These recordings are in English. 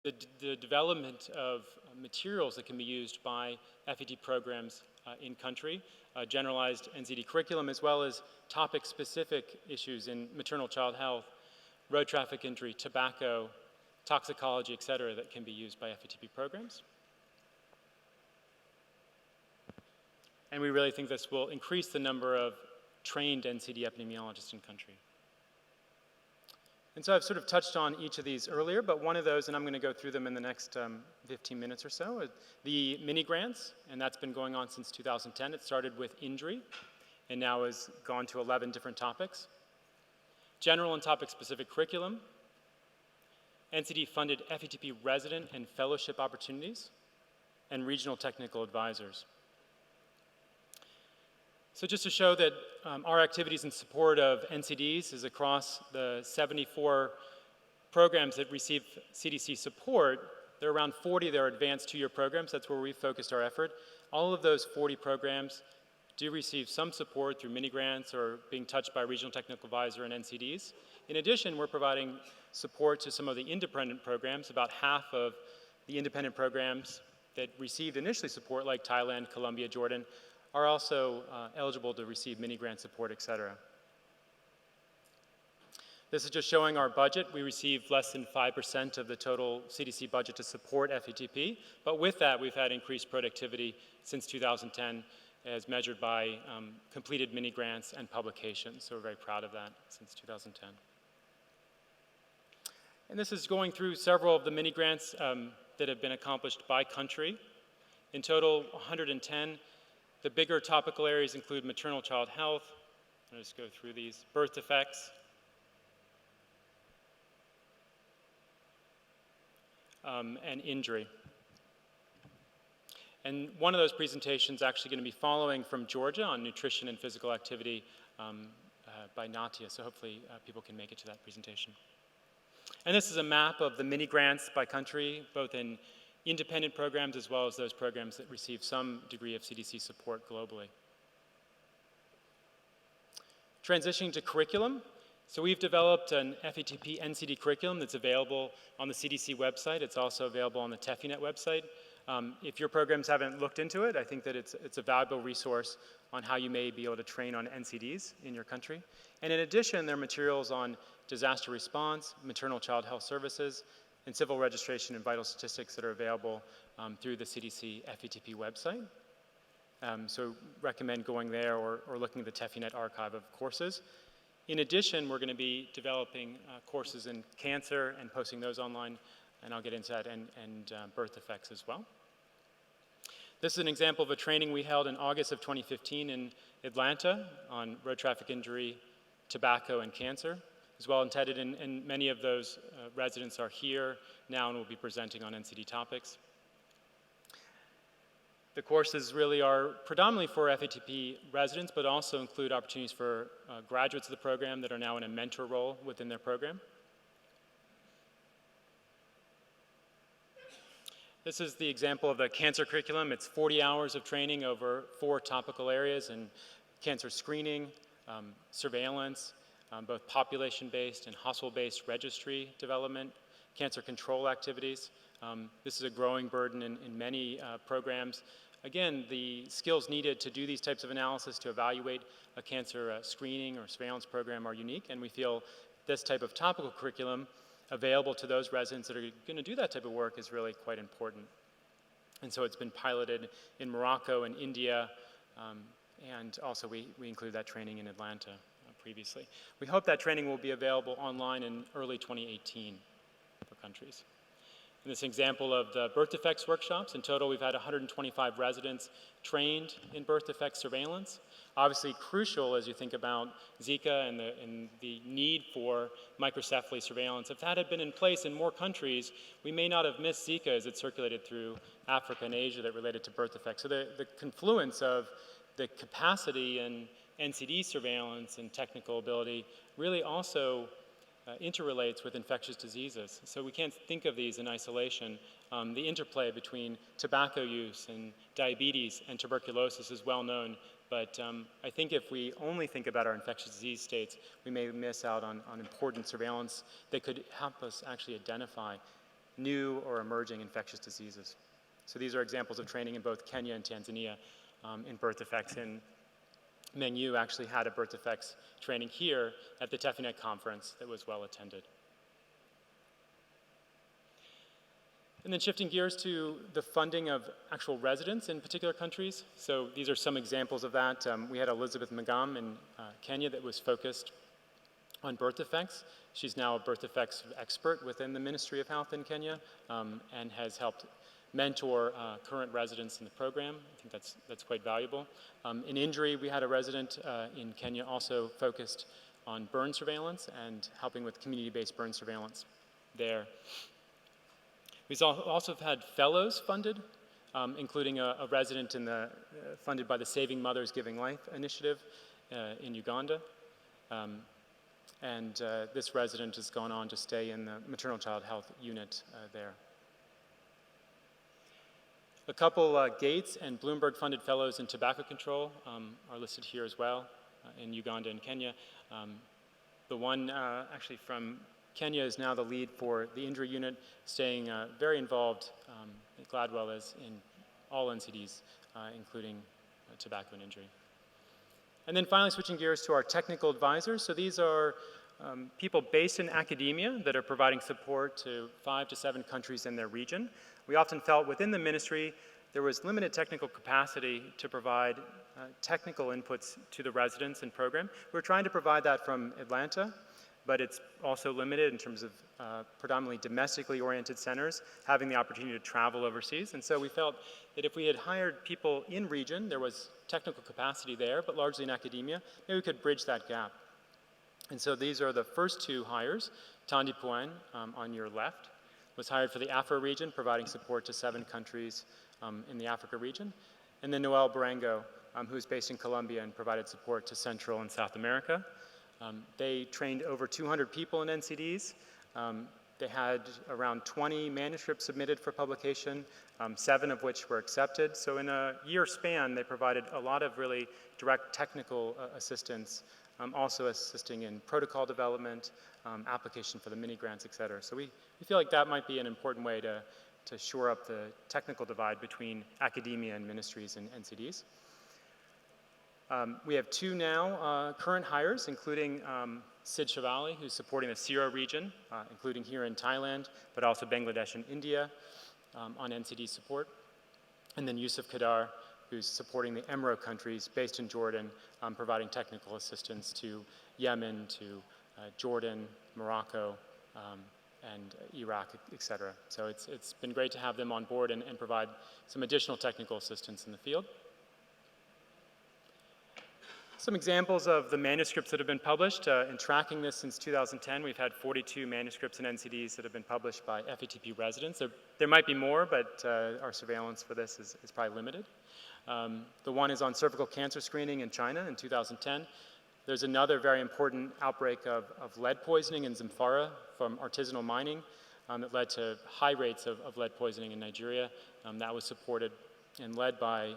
the development of materials that can be used by FET programs in country, generalized NCD curriculum, as well as topic-specific issues in maternal child health, road traffic injury, tobacco, toxicology, et cetera, that can be used by FETP programs. And we really think this will increase the number of trained NCD epidemiologists in country. And so I've sort of touched on each of these earlier, but one of those, and I'm going to go through them in the next 15 minutes or so, the mini grants, and that's been going on since 2010. It started with injury, and now has gone to 11 different topics. General and topic-specific curriculum, NCD-funded FETP resident and fellowship opportunities, and regional technical advisors. So just to show that our activities in support of NCDs is across the 74 programs that receive CDC support, there are around 40 that are advanced two-year programs. That's where we've focused our effort. All of those 40 programs do receive some support through mini grants or being touched by regional technical advisor and NCDs. In addition, we're providing support to some of the independent programs. About half of the independent programs that received initially support, like Thailand, Colombia, Jordan, are also eligible to receive mini grant support, et cetera. This is just showing our budget. We received less than 5% of the total CDC budget to support FETP, but with that, we've had increased productivity since 2010 as measured by completed mini grants and publications, so we're very proud of that since 2010. And this is going through several of the mini grants that have been accomplished by country. In total, 110. The bigger topical areas include maternal child health, I'll just go through these, birth defects, and injury. And one of those presentations is actually going to be following from Georgia on nutrition and physical activity by Natia, so hopefully people can make it to that presentation. And this is a map of the mini grants by country, both in independent programs as well as those programs that receive some degree of CDC support globally. Transitioning to curriculum. So we've developed an FETP NCD curriculum that's available on the CDC website. It's also available on the TEPHINET website. If your programs haven't looked into it, I think that it's a valuable resource on how you may be able to train on NCDs in your country. And in addition, there are materials on disaster response, maternal child health services, and civil registration and vital statistics that are available through the CDC FETP website. So recommend going there or looking at the TEPHINET archive of courses. In addition, we're going to be developing courses in cancer and posting those online, and I'll get into that, and birth defects as well. This is an example of a training we held in August of 2015 in Atlanta on road traffic injury, tobacco, and cancer. As well intended, and many of those residents are here now and will be presenting on NCD topics. The courses really are predominantly for FETP residents, but also include opportunities for graduates of the program that are now in a mentor role within their program. This is the example of the cancer curriculum. It's 40 hours of training over 4 topical areas in cancer screening, surveillance, both population-based and hospital-based registry development, cancer control activities. This is a growing burden in many programs. Again, the skills needed to do these types of analysis to evaluate a cancer screening or surveillance program are unique, and we feel this type of topical curriculum available to those residents that are going to do that type of work is really quite important. And so it's been piloted in Morocco and India, and also we include that training in Atlanta previously. We hope that training will be available online in early 2018 for countries. In this example of the birth defects workshops, in total we've had 125 residents trained in birth defects surveillance. Obviously crucial as you think about Zika and the need for microcephaly surveillance. If that had been in place in more countries, we may not have missed Zika as it circulated through Africa and Asia that related to birth defects. So the confluence of the capacity and NCD surveillance and technical ability really also interrelates with infectious diseases. So we can't think of these in isolation. The interplay between tobacco use and diabetes and tuberculosis is well known, but I think if we only think about our infectious disease states, we may miss out on important surveillance that could help us actually identify new or emerging infectious diseases. So these are examples of training in both Kenya and Tanzania in birth defects. And Meng Yu actually had a birth defects training here at the TEPHINET conference that was well attended. And then shifting gears to the funding of actual residents in particular countries. So these are some examples of that. We had Elizabeth Magam in Kenya that was focused on birth defects. She's now a birth defects expert within the Ministry of Health in Kenya and has helped mentor current residents in the program. I think that's quite valuable. In injury, we had a resident in Kenya also focused on burn surveillance and helping with community-based burn surveillance there. We've also had fellows funded, including a resident funded by the Saving Mothers Giving Life initiative in Uganda. This resident has gone on to stay in the maternal child health unit there. A couple Gates and Bloomberg funded fellows in tobacco control are listed here as well in Uganda and Kenya. The one actually from Kenya is now the lead for the injury unit, staying very involved, Gladwell is, in all NCDs, including tobacco and injury. And then finally switching gears to our technical advisors. So these are people based in academia that are providing support to 5 to 7 countries in their region. We often felt within the ministry there was limited technical capacity to provide technical inputs to the residents and program. We're trying to provide that from Atlanta, but it's also limited in terms of predominantly domestically oriented centers having the opportunity to travel overseas. And so we felt that if we had hired people in region, there was technical capacity there, but largely in academia, maybe we could bridge that gap. And so these are the first 2 hires. Tandi Puen on your left was hired for the Afro region, providing support to 7 countries in the Africa region. And then Noel Barango, who's based in Colombia and provided support to Central and South America. They trained over 200 people in NCDs. They had around 20 manuscripts submitted for publication, 7 of which were accepted. So in a year span, they provided a lot of really direct technical assistance, also assisting in protocol development, application for the mini-grants, et cetera. So we feel like that might be an important way to shore up the technical divide between academia and ministries and NCDs. We have 2 now current hires, including Sid Shavali, who's supporting the Siro region, including here in Thailand, but also Bangladesh and India on NCD support. And then Yusuf Kadar, who's supporting the Emiro countries based in Jordan, providing technical assistance to Yemen, to Jordan, Morocco, and Iraq, et cetera. So it's been great to have them on board and provide some additional technical assistance in the field. Some examples of the manuscripts that have been published. In tracking this since 2010, we've had 42 manuscripts and NCDs that have been published by FATP residents. There might be more, but our surveillance for this is probably limited. The one is on cervical cancer screening in China in 2010. There's another very important outbreak of lead poisoning in Zamfara from artisanal mining that led to high rates of lead poisoning in Nigeria. That was supported and led by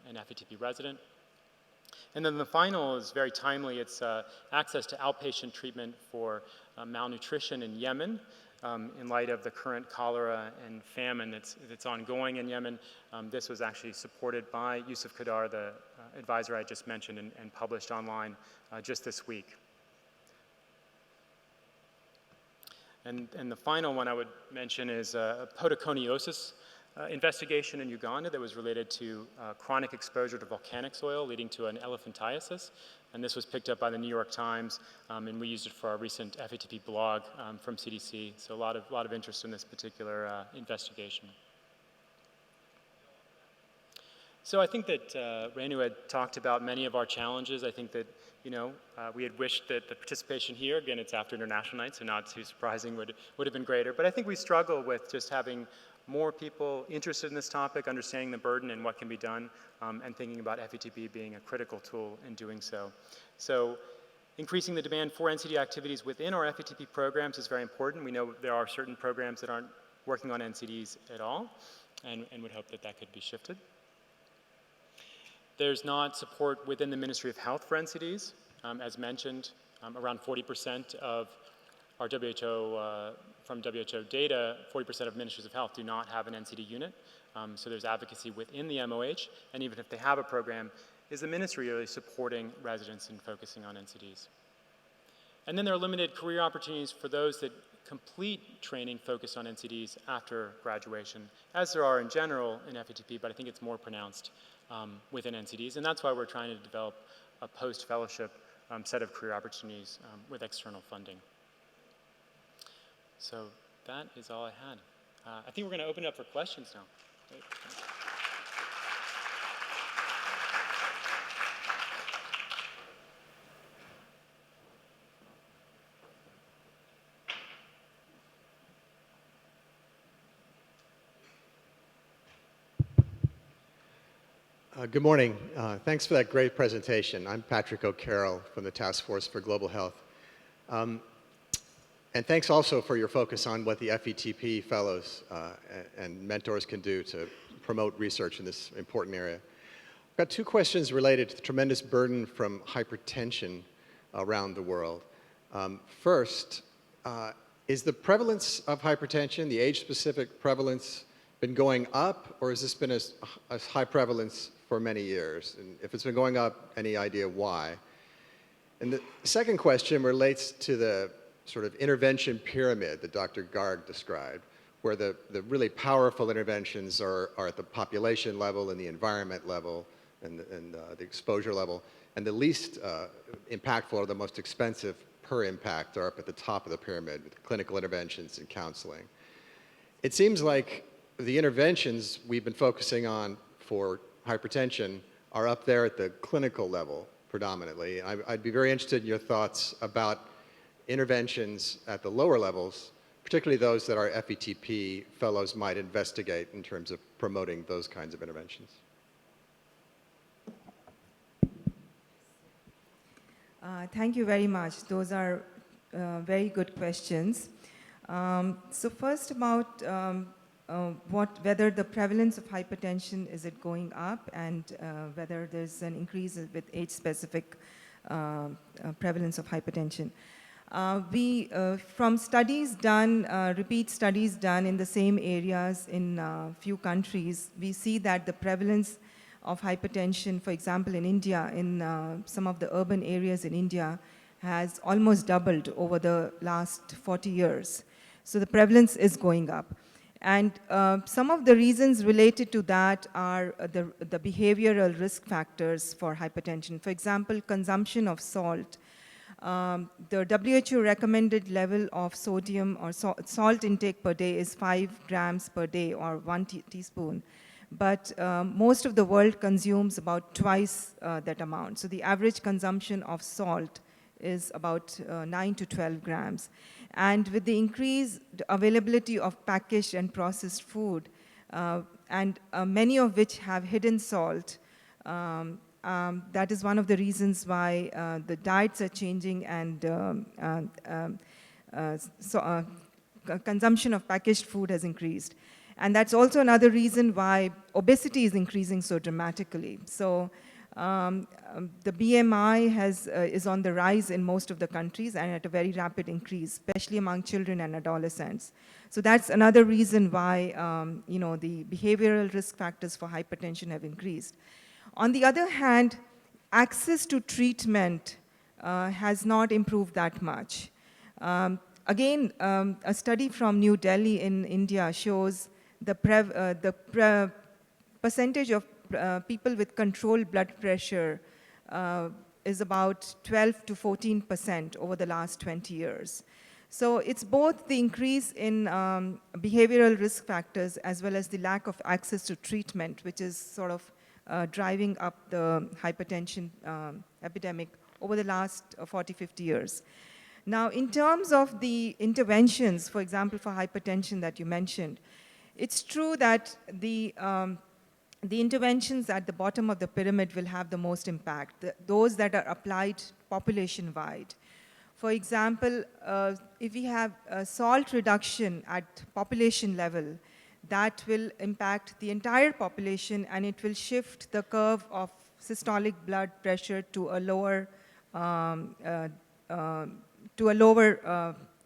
an FATP resident. And then the final is very timely. It's access to outpatient treatment for malnutrition in Yemen in light of the current cholera and famine that's ongoing in Yemen. This was actually supported by Yusuf Kadar, the advisor I just mentioned, and published online just this week. And the final one I would mention is a podoconiosis investigation in Uganda that was related to chronic exposure to volcanic soil leading to an elephantiasis. And this was picked up by the New York Times, and we used it for our recent FATP blog from CDC. So a lot of interest in this particular investigation. So I think that Renu had talked about many of our challenges. I think that, we had wished that the participation here, again, it's after International Night, so not too surprising, would have been greater. But I think we struggle with just having more people interested in this topic, understanding the burden and what can be done, and thinking about FATP being a critical tool in doing so. So increasing the demand for NCD activities within our FATP programs is very important. We know there are certain programs that aren't working on NCDs at all, and would hope that that could be shifted. There's not support within the Ministry of Health for NCDs. As mentioned, around 40% of our WHO, from WHO data, 40% of ministries of health do not have an NCD unit. So there's advocacy within the MOH, and even if they have a program, is the ministry really supporting residents and focusing on NCDs? And then there are limited career opportunities for those that complete training focused on NCDs after graduation, as there are in general in FETP, but I think it's more pronounced within NCDs, and that's why we're trying to develop a post-fellowship set of career opportunities with external funding. So that is all I had. I think we're going to open it up for questions now. Great. Good morning. Thanks for that great presentation. I'm Patrick O'Carroll from the Task Force for Global Health. And thanks also for your focus on what the FETP fellows and mentors can do to promote research in this important area. I've got two questions related to the tremendous burden from hypertension around the world. First, is the prevalence of hypertension, the age-specific prevalence, been going up, or has this been a high prevalence for many years? And if it's been going up, any idea why? And the second question relates to the sort of intervention pyramid that Dr. Garg described, where the really powerful interventions are at the population level and the environment level and the exposure level, and the least impactful or the most expensive per impact are up at the top of the pyramid with clinical interventions and counseling. It seems like the interventions we've been focusing on for hypertension are up there at the clinical level predominantly. I'd be very interested in your thoughts about interventions at the lower levels, particularly those that our FETP fellows might investigate in terms of promoting those kinds of interventions. Thank you very much. Those are very good questions. So first about whether the prevalence of hypertension, is it going up, and whether there's an increase with age-specific prevalence of hypertension. From studies done, repeat studies done in the same areas in few countries, we see that the prevalence of hypertension, for example, in India, in some of the urban areas in India, has almost doubled over the last 40 years. So the prevalence is going up. And some of the reasons related to that are the behavioral risk factors for hypertension. For example, consumption of salt. The WHO recommended level of sodium or salt intake per day is 5 grams per day, or 1 teaspoon. But most of the world consumes about twice that amount. So the average consumption of salt is about 9 to 12 grams. And with the increased availability of packaged and processed food, and many of which have hidden salt, that is one of the reasons why the diets are changing, and consumption of packaged food has increased. And that's also another reason why obesity is increasing so dramatically. So the BMI is on the rise in most of the countries and at a very rapid increase, especially among children and adolescents. So that's another reason why the behavioral risk factors for hypertension have increased. On the other hand, access to treatment has not improved that much. Again, a study from New Delhi in India shows the percentage of people with controlled blood pressure is about 12 to 14% over the last 20 years. So it's both the increase in behavioral risk factors as well as the lack of access to treatment, which is sort of driving up the hypertension epidemic over the last 40, 50 years. Now, in terms of the interventions, for example, for hypertension that you mentioned, it's true that the interventions at the bottom of the pyramid will have the most impact, those that are applied population-wide. For example, if we have salt reduction at population level, that will impact the entire population, and it will shift the curve of systolic blood pressure to a lower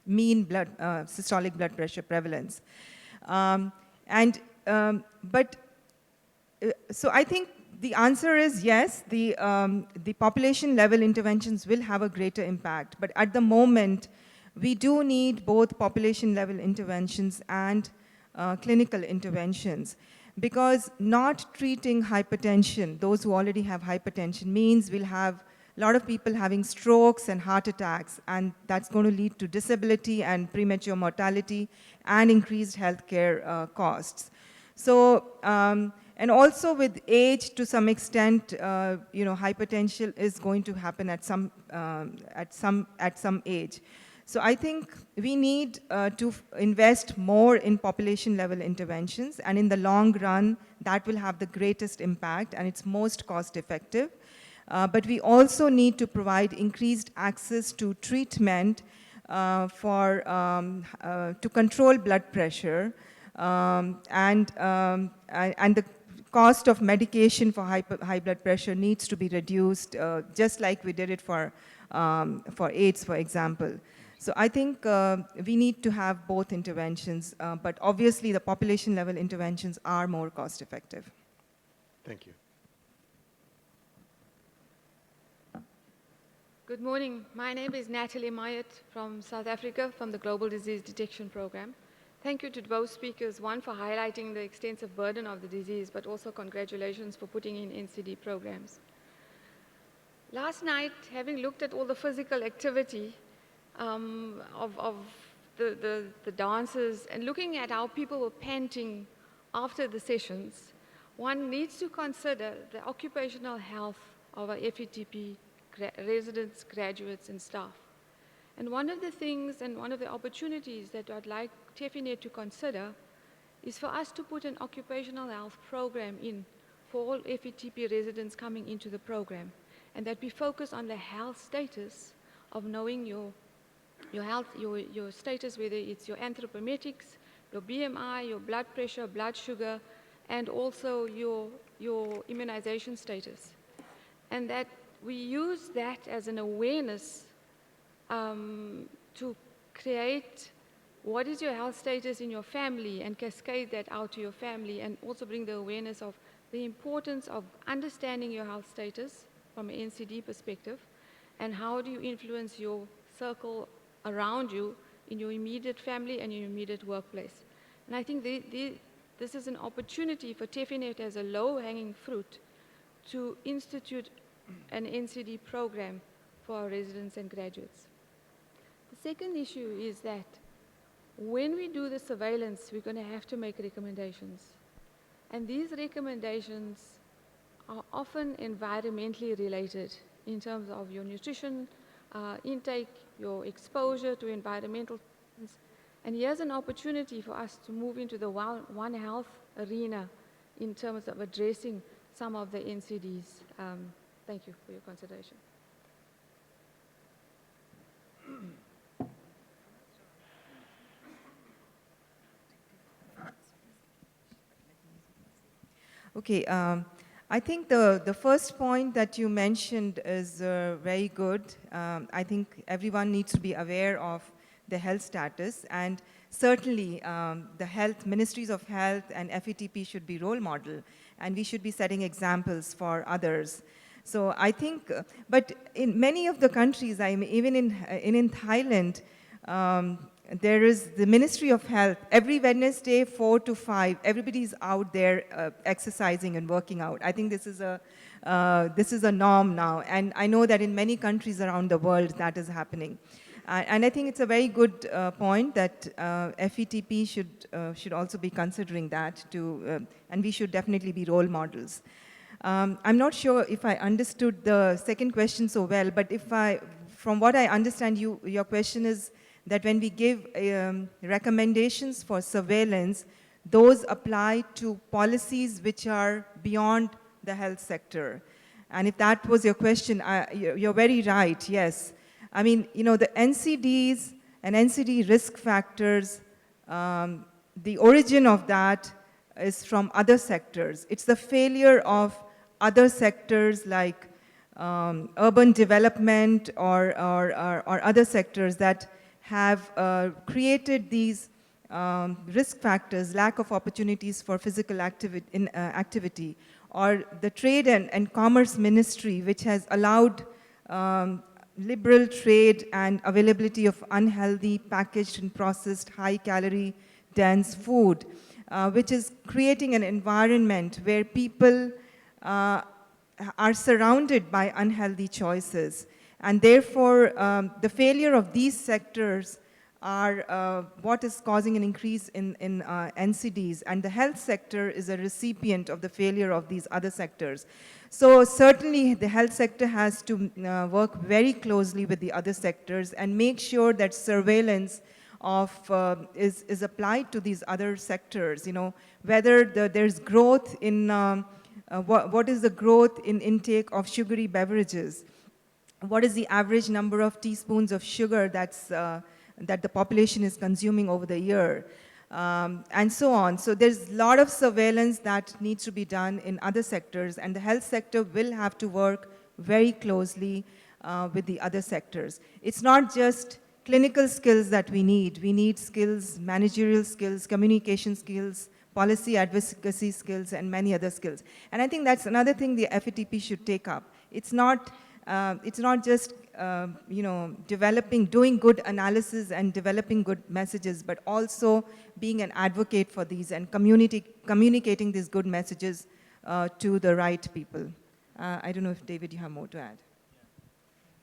mean systolic blood pressure prevalence. So I think the answer is yes, the population level interventions will have a greater impact, but at the moment, we do need both population level interventions and clinical interventions, because not treating hypertension, those who already have hypertension, means we'll have a lot of people having strokes and heart attacks, and that's going to lead to disability and premature mortality and increased healthcare costs. So, and also with age, to some extent, hypertension is going to happen at some age. So I think we need to invest more in population level interventions, and in the long run, that will have the greatest impact and it's most cost effective. But we also need to provide increased access to treatment to control blood pressure, and the cost of medication for high blood pressure needs to be reduced, just like we did it for AIDS, for example. So I think we need to have both interventions, but obviously the population level interventions are more cost effective. Thank you. Good morning. My name is Natalie Myatt from South Africa, from the Global Disease Detection Program. Thank you to both speakers, one for highlighting the extensive burden of the disease, but also congratulations for putting in NCD programs. Last night, having looked at all the physical activity of the dancers and looking at how people were panting after the sessions, one needs to consider the occupational health of our FETP residents, graduates, and staff. And one of the things and one of the opportunities that I'd like TEPHINET to consider is for us to put an occupational health program in for all FETP residents coming into the program, and that we focus on the health status of knowing your health, your status, whether it's your anthropometrics, your BMI, your blood pressure, blood sugar, and also your immunization status. And that we use that as an awareness to create what is your health status in your family and cascade that out to your family, and also bring the awareness of the importance of understanding your health status from an NCD perspective, and how do you influence your circle around you in your immediate family and your immediate workplace. And I think this is an opportunity for TEPHINET as a low-hanging fruit to institute an NCD program for our residents and graduates. The second issue is that when we do the surveillance, we're going to have to make recommendations. And these recommendations are often environmentally related in terms of your nutrition intake, your exposure to environmental things. And here's an opportunity for us to move into the One Health arena in terms of addressing some of the NCDs. Thank you for your consideration. Okay, I think the first point that you mentioned is very good. I think everyone needs to be aware of the health status, and certainly the ministries of health and FETP should be role model, and we should be setting examples for others. So I think, but in many of the countries, even in Thailand, there is the Ministry of Health. Every Wednesday, 4 to 5, everybody's out there exercising and working out. I think this is a norm now, and I know that in many countries around the world that is happening. And I think it's a very good point that FETP should also be considering that too, and we should definitely be role models. I'm not sure if I understood the second question so well, but from what I understand, your question is that when we give recommendations for surveillance, those apply to policies which are beyond the health sector. And if that was your question, you're very right, yes. I mean, the NCDs and NCD risk factors, the origin of that is from other sectors. It's the failure of other sectors like urban development or other sectors that have created these risk factors, lack of opportunities for physical activity, or the Trade and Commerce Ministry, which has allowed liberal trade and availability of unhealthy, packaged and processed, high-calorie dense food, which is creating an environment where people are surrounded by unhealthy choices. And therefore, the failure of these sectors are what is causing an increase in NCDs, and the health sector is a recipient of the failure of these other sectors. So certainly the health sector has to work very closely with the other sectors and make sure that surveillance of is applied to these other sectors, you know, whether there's growth in, what is the growth in intake of sugary beverages, what is the average number of teaspoons of sugar that the population is consuming over the year, and so on. So there's a lot of surveillance that needs to be done in other sectors, and the health sector will have to work very closely with the other sectors. It's not just clinical skills that we need skills, managerial skills, communication skills, policy advocacy skills, and many other skills. And I think that's another thing the FATP should take up. It's not just you know, doing good analysis and developing good messages, but also being an advocate for these and communicating these good messages to the right people. I don't know if, David, you have more to add.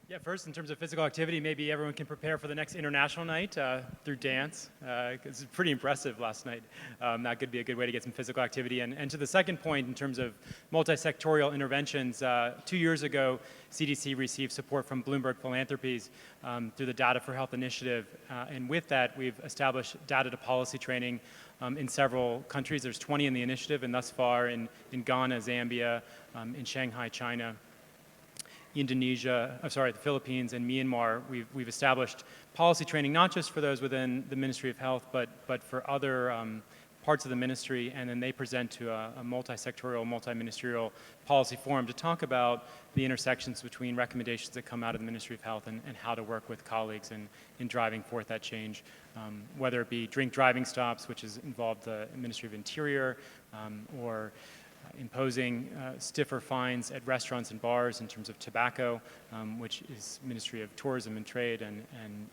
Yeah, first, in terms of physical activity, maybe everyone can prepare for the next international night through dance. It's pretty impressive last night. That could be a good way to get some physical activity. And to the second point, in terms of multi-sectorial interventions, 2 years ago, CDC received support from Bloomberg Philanthropies through the Data for Health initiative. And with that, we've established data to policy training in several countries. There's 20 in the initiative, and thus far in Ghana, Zambia, in Shanghai, China, Indonesia, the Philippines and Myanmar, we've established policy training, not just for those within the Ministry of Health, but for other parts of the ministry, and then they present to a multi-sectorial, multi-ministerial policy forum to talk about the intersections between recommendations that come out of the Ministry of Health and how to work with colleagues in driving forth that change, whether it be drink driving stops, which has involved the Ministry of Interior, or imposing stiffer fines at restaurants and bars in terms of tobacco, which is Ministry of Tourism and Trade and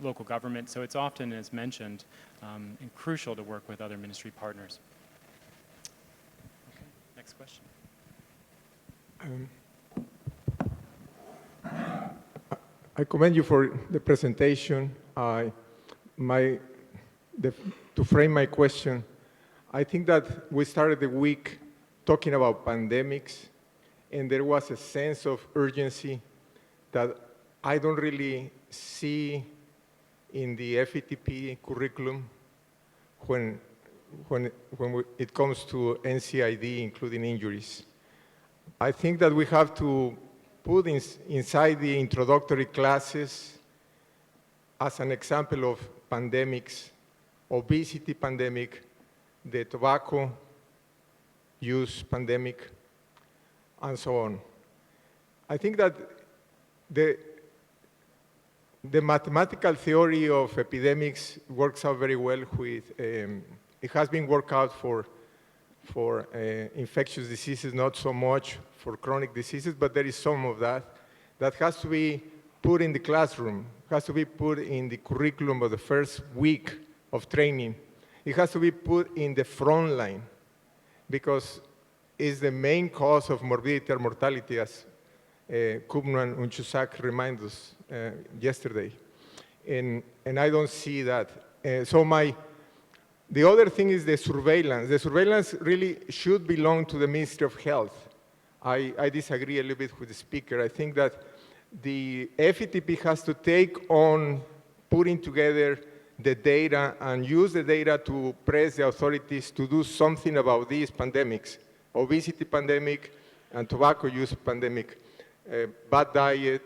local government. So it's often, as mentioned, and crucial to work with other ministry partners. Okay, next question. I commend you for the presentation. To frame my question, I think that we started the week talking about pandemics, and there was a sense of urgency that I don't really see in the FETP curriculum when it comes to NCID, including injuries. I think that we have to put inside the introductory classes as an example of pandemics, obesity pandemic, the tobacco use pandemic, and so on. I think that the mathematical theory of epidemics works out very well with, it has been worked out for infectious diseases, not so much for chronic diseases, but there is some of that has to be put in the classroom, has to be put in the curriculum of the first week of training. It has to be put in the front line, because it's the main cause of morbidity and mortality, as Kubno and Unchusak reminded us yesterday. And I don't see that. The other thing is the surveillance. The surveillance really should belong to the Ministry of Health. I disagree a little bit with the speaker. I think that the FETP has to take on putting together the data and use the data to press the authorities to do something about these pandemics, obesity pandemic and tobacco use pandemic, bad diet,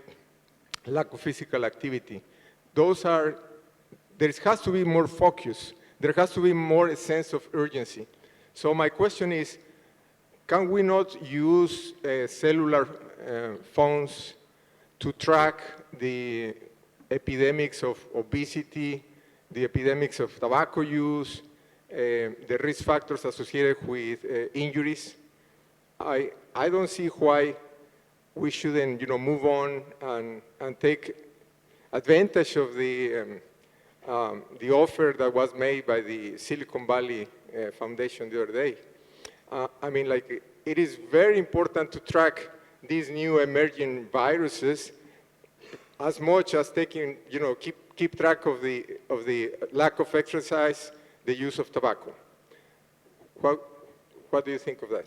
lack of physical activity. There has to be more focus. There has to be more a sense of urgency. So my question is, can we not use cellular phones to track the epidemics of obesity the epidemics of tobacco use, the risk factors associated with injuries. I don't see why we shouldn't, move on and take advantage of the offer that was made by the Silicon Valley Foundation the other day. It is very important to track these new emerging viruses as much as taking, keep track of the lack of exercise, the use of tobacco. What do you think of that?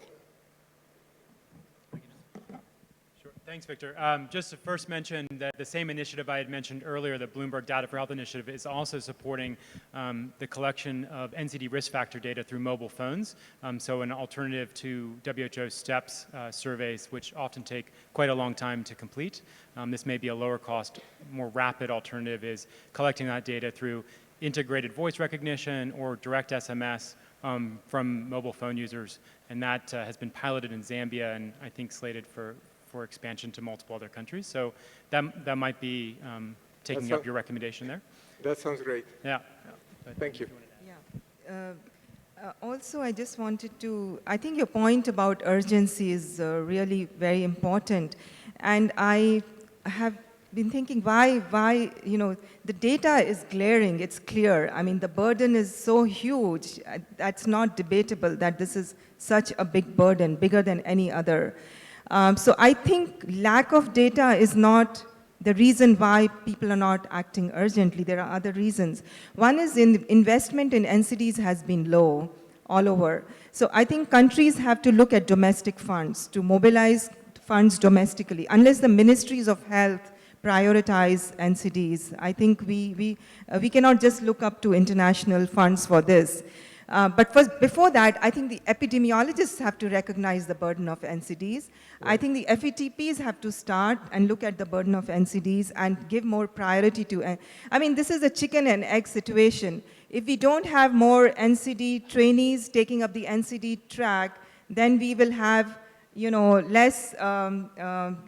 Sure. Thanks, Victor. Just to first mention that the same initiative I had mentioned earlier, the Bloomberg Data for Health initiative, is also supporting the collection of NCD risk factor data through mobile phones. So an alternative to WHO STEPS surveys, which often take quite a long time to complete. This may be a lower cost, more rapid alternative, is collecting that data through integrated voice recognition or direct SMS from mobile phone users. And that has been piloted in Zambia and I think slated for expansion to multiple other countries. So that might be taking up your recommendation there. That sounds great. Yeah. Thank you. Yeah. Also, I just wanted to, I think your point about urgency is really very important. And I have been thinking why, the data is glaring, it's clear. I mean, the burden is so huge, that's not debatable that this is such a big burden, bigger than any other. So I think lack of data is not the reason why people are not acting urgently. There are other reasons. One is investment in NCDs has been low all over. So I think countries have to look at domestic funds, to mobilize funds domestically. Unless the ministries of health prioritize NCDs, I think we cannot just look up to international funds for this. But before that, I think the epidemiologists have to recognize the burden of NCDs. I think the FETPs have to start and look at the burden of NCDs and give more priority to, this is a chicken and egg situation. If we don't have more NCD trainees taking up the NCD track, then we will have less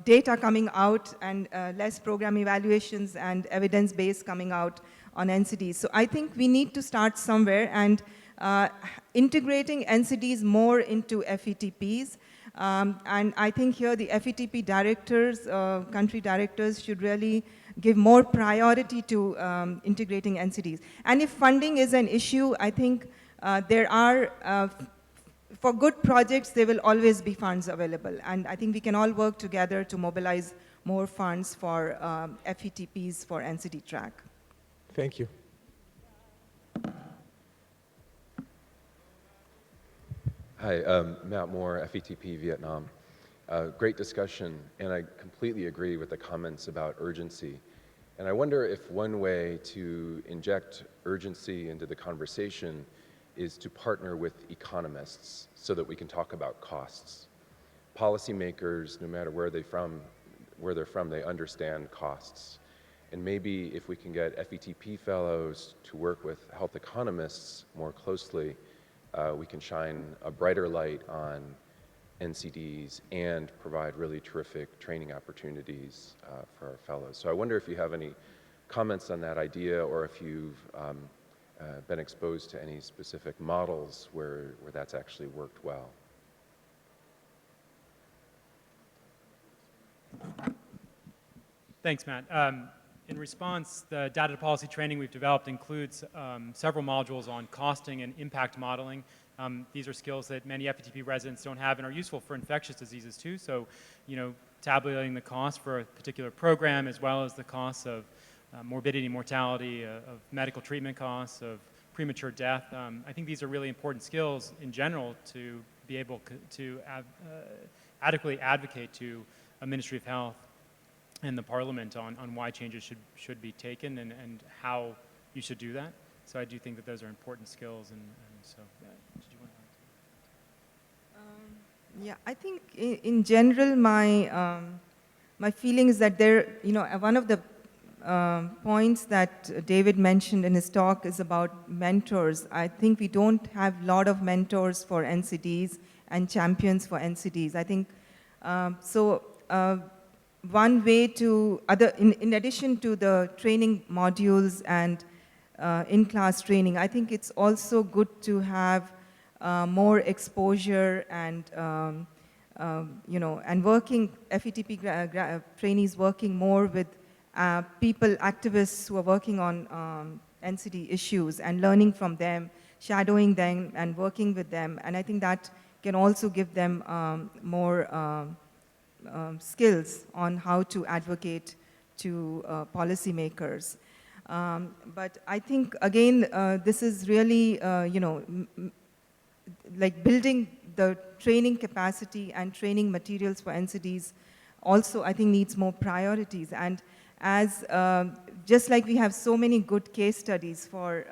data coming out and less program evaluations and evidence base coming out on NCDs. So I think we need to start somewhere and integrating NCDs more into FETPs. And I think here the FETP directors, country directors should really give more priority to integrating NCDs. And if funding is an issue, I think there are, for good projects, there will always be funds available. And I think we can all work together to mobilize more funds for FETPs for NCD track. Thank you. Hi, Matt Moore, FETP Vietnam. Great discussion, and I completely agree with the comments about urgency. And I wonder if one way to inject urgency into the conversation is to partner with economists so that we can talk about costs. Policymakers, no matter where they're from, they understand costs. And maybe if we can get FETP fellows to work with health economists more closely, we can shine a brighter light on NCDs and provide really terrific training opportunities for our fellows. So I wonder if you have any comments on that idea, or if you've been exposed to any specific models where that's actually worked well. Thanks, Matt. In response, the data policy training we've developed includes several modules on costing and impact modeling. These are skills that many FETP residents don't have and are useful for infectious diseases too. So, tabulating the cost for a particular program, as well as the costs of morbidity, mortality, of medical treatment costs, of premature death. I think these are really important skills in general to be able to adequately advocate to a Ministry of Health and the Parliament on why changes should be taken and how you should do that. So I do think that those are important skills, and so did you want to? Yeah, I think in general my feeling is that one of the points that David mentioned in his talk is about mentors. I think we don't have a lot of mentors for NCDs and champions for NCDs. I think one way to in addition to the training modules and in-class training. I think it's also good to have more exposure and and working, FETP trainees working more with people, activists who are working on NCD issues and learning from them, shadowing them and working with them. And I think that can also give them more skills on how to advocate to policymakers. But I think, again, this is really, like building the training capacity and training materials for NCDs also, I think, needs more priorities. And as, just like we have so many good case studies for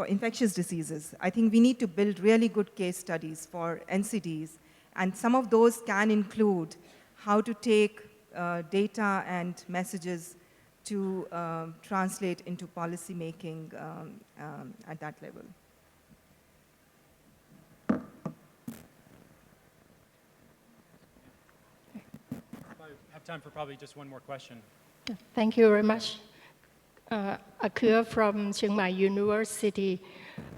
infectious diseases, I think we need to build really good case studies for NCDs. And some of those can include how to take data and messages to translate into policy making at that level. I have time for probably just one more question. Thank you very much. Akur from Chiang Mai University.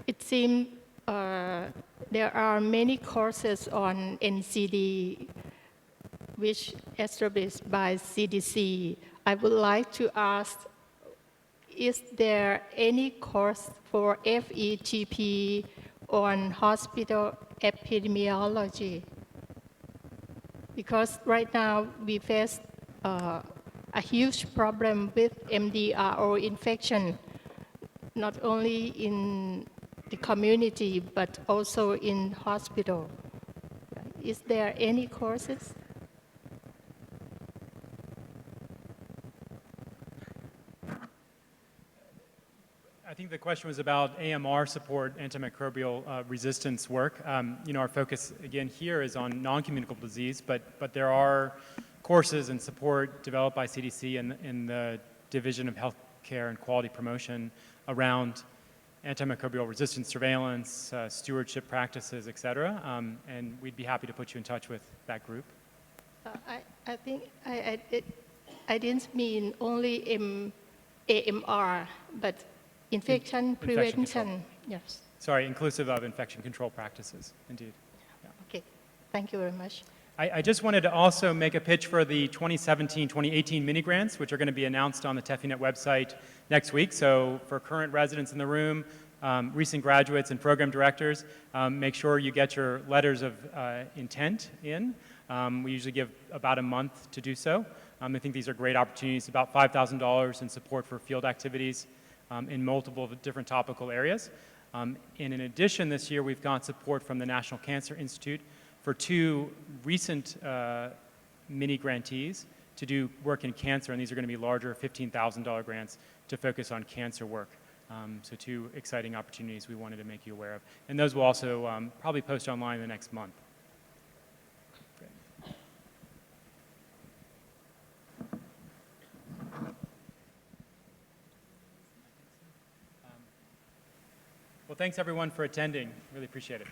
It seems there are many courses on NCD which established by CDC. I would like to ask, is there any course for FETP on hospital epidemiology? Because right now we face a huge problem with MDR infection, not only in the community, but also in hospital. Is there any courses? I think the question was about AMR support, antimicrobial resistance work. Our focus, again, here is on non-communicable disease, but there are courses and support developed by CDC in the Division of Healthcare and Quality Promotion around antimicrobial resistance surveillance, stewardship practices, et cetera. And we'd be happy to put you in touch with that group. I think I didn't mean only AMR, but infection prevention. Control. Yes. Sorry, inclusive of infection control practices, indeed. Yeah. Okay, thank you very much. I just wanted to also make a pitch for the 2017-2018 Minigrants, which are going to be announced on the TEPHINET website next week. So for current residents in the room, recent graduates and program directors, make sure you get your letters of intent in. We usually give about a month to do so. I think these are great opportunities, about $5,000 in support for field activities in multiple different topical areas. And in addition, this year we've got support from the National Cancer Institute for 2 recent mini grantees to do work in cancer, and these are going to be larger $15,000 grants to focus on cancer work. So 2 exciting opportunities we wanted to make you aware of. And those will also probably post online in the next month. Great. Well, thanks everyone for attending. Really appreciate it.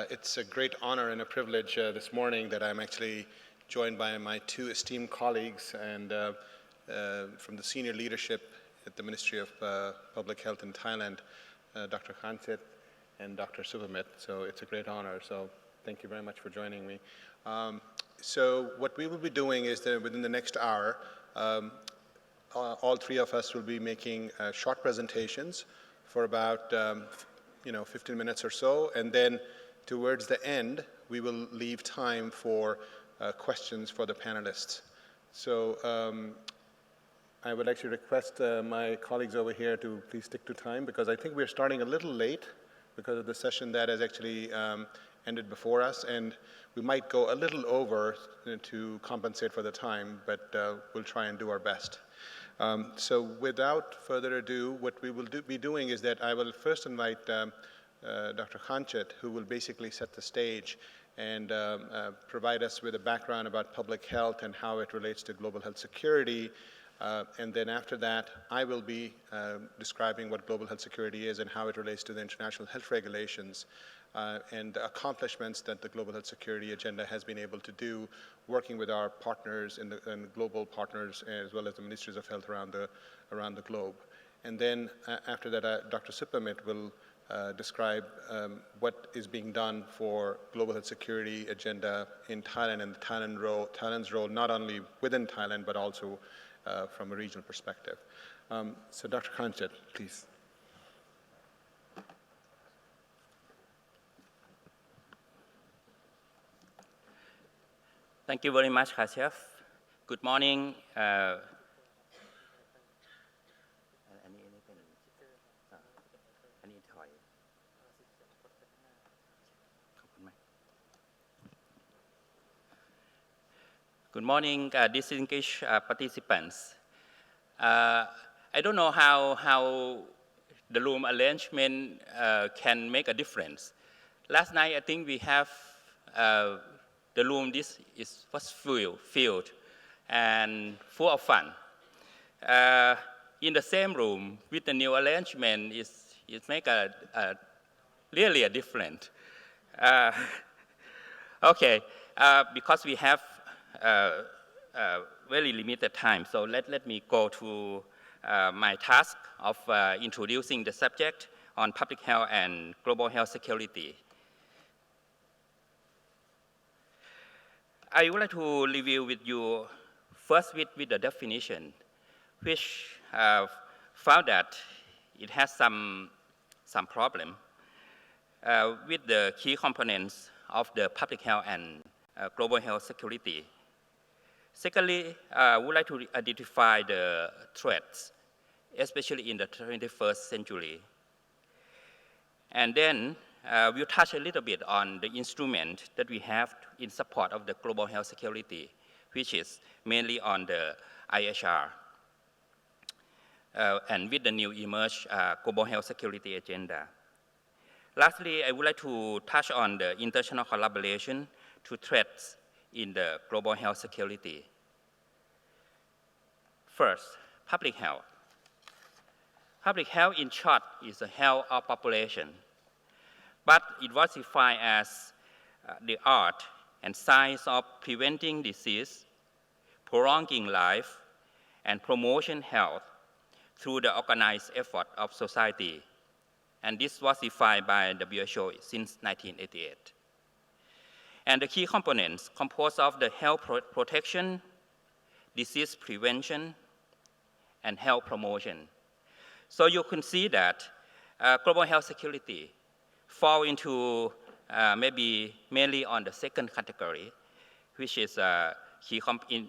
It's a great honor and a privilege this morning that I'm actually joined by my two esteemed colleagues and from the senior leadership at the Ministry of Public Health in Thailand, Dr. Khanchit and Dr. Supamit. So it's a great honor. So thank you very much for joining me. So what we will be doing is that within the next hour, all three of us will be making short presentations for about 15 minutes or so, and then towards the end, we will leave time for questions for the panelists. So I would actually request my colleagues over here to please stick to time, because I think we're starting a little late because of the session that has actually ended before us, and we might go a little over to compensate for the time, but we'll try and do our best. So without further ado, what we will be doing is that I will first invite Dr. Khanchit, who will basically set the stage and provide us with a background about public health and how it relates to global health security. And then after that, I will be describing what global health security is and how it relates to the international health regulations and the accomplishments that the global health security agenda has been able to do, working with our partners and global partners, as well as the ministries of health around the globe. And then after that, Dr. Supamit will describe what is being done for global health security agenda in Thailand and Thailand's role not only within Thailand, but also from a regional perspective. So Dr. Khanchit, please. Thank you very much, Kashef. Good morning. Good morning, distinguished participants. I don't know how the room arrangement can make a difference. Last night, I think we have the room was filled and full of fun. In the same room with the new arrangement, it make really a difference. Okay, because we have very limited time, so let me go to my task of introducing the subject on public health and global health security. I would like to review with you first with the definition, which found that it has some problem with the key components of the public health and global health security. Secondly, I would like to identify the threats, especially in the 21st century. And then we'll touch a little bit on the instrument that we have in support of the global health security, which is mainly on the IHR, and with the new emerged global health security agenda. Lastly, I would like to touch on the international collaboration to threats in the global health security. First, public health. Public health, in short, is the health of population, but it was defined as the art and science of preventing disease, prolonging life, and promoting health through the organized effort of society. And this was defined by the WHO since 1988. And the key components composed of the health protection, disease prevention, and health promotion. So you can see that global health security fall into maybe mainly on the second category, which is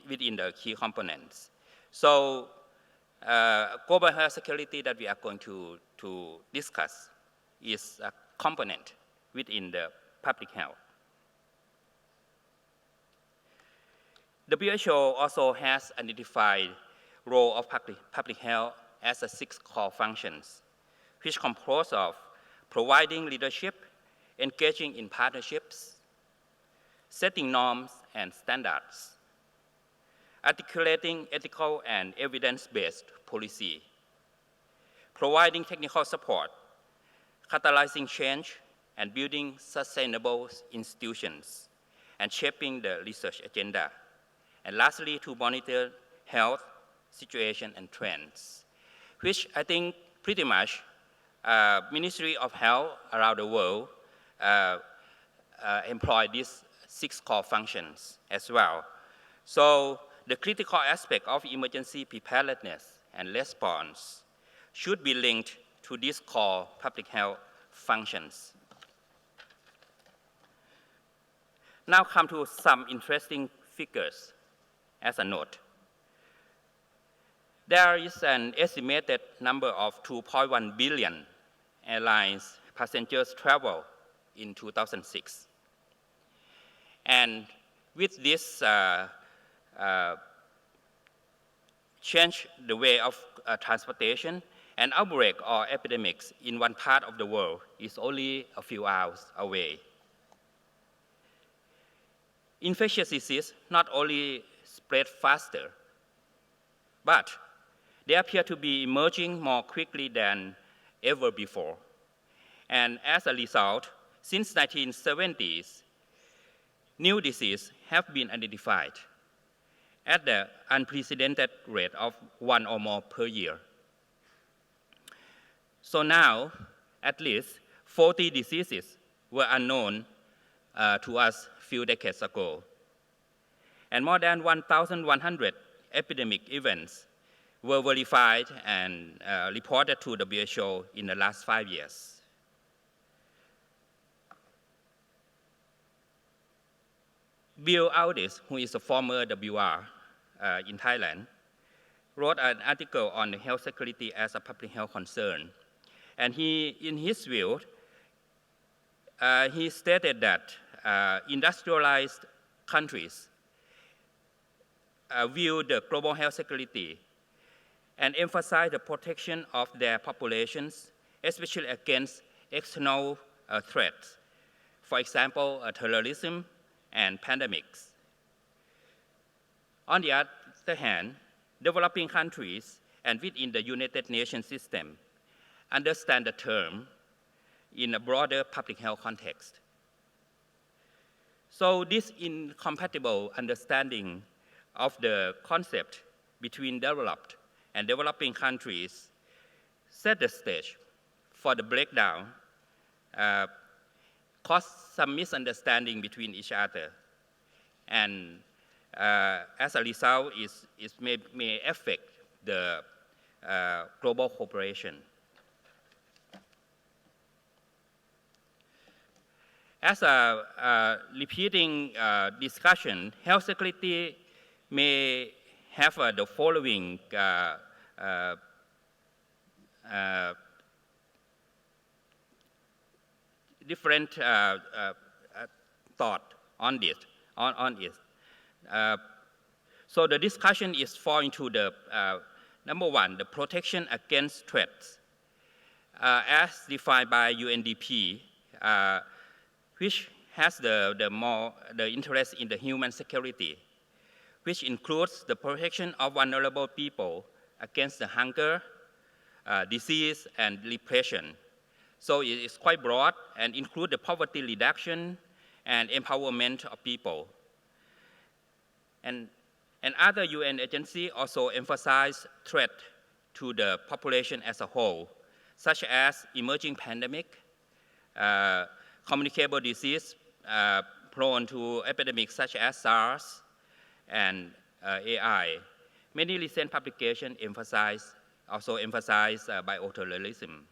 within the key components. So global health security that we are going to discuss is a component within the public health. The WHO also has identified role of public health as a 6 core functions, which compose of providing leadership, engaging in partnerships, setting norms and standards, articulating ethical and evidence-based policy, providing technical support, catalyzing change, and building sustainable institutions, and shaping the research agenda. And lastly, to monitor health situation and trends, which I think pretty much Ministry of Health around the world employ these 6 core functions as well. So the critical aspect of emergency preparedness and response should be linked to these core public health functions. Now come to some interesting figures as a note. There is an estimated number of 2.1 billion airlines passengers travel in 2006. And with this change the way of transportation, an outbreak or epidemics in one part of the world is only a few hours away. Infectious disease not only spread faster, but they appear to be emerging more quickly than ever before. And as a result, since 1970s, new diseases have been identified at the unprecedented rate of 1 or more per year. So now, at least 40 diseases were unknown to us a few decades ago. And more than 1,100 epidemic events were verified and reported to WHO in the last 5 years. Bill Aldis, who is a former WR in Thailand, wrote an article on health security as a public health concern. And in his view, he stated that industrialized countries view the global health security and emphasize the protection of their populations, especially against external threats, for example, terrorism and pandemics. On the other hand, developing countries and within the United Nations system understand the term in a broader public health context. So this incompatible understanding of the concept between developed and developing countries set the stage for the breakdown, caused some misunderstanding between each other, and as a result, it may affect the global cooperation. As a repeating discussion, health security may have the following different thought on this. So the discussion is fall into the number one, the protection against threats, as defined by UNDP, which has the interest in the human security, which includes the protection of vulnerable people against the hunger, disease, and repression. So it is quite broad and includes the poverty reduction and empowerment of people. And other UN agencies also emphasize threat to the population as a whole, such as emerging pandemic, communicable disease prone to epidemics such as SARS and AI. Many recent publications also emphasize bioterrorism.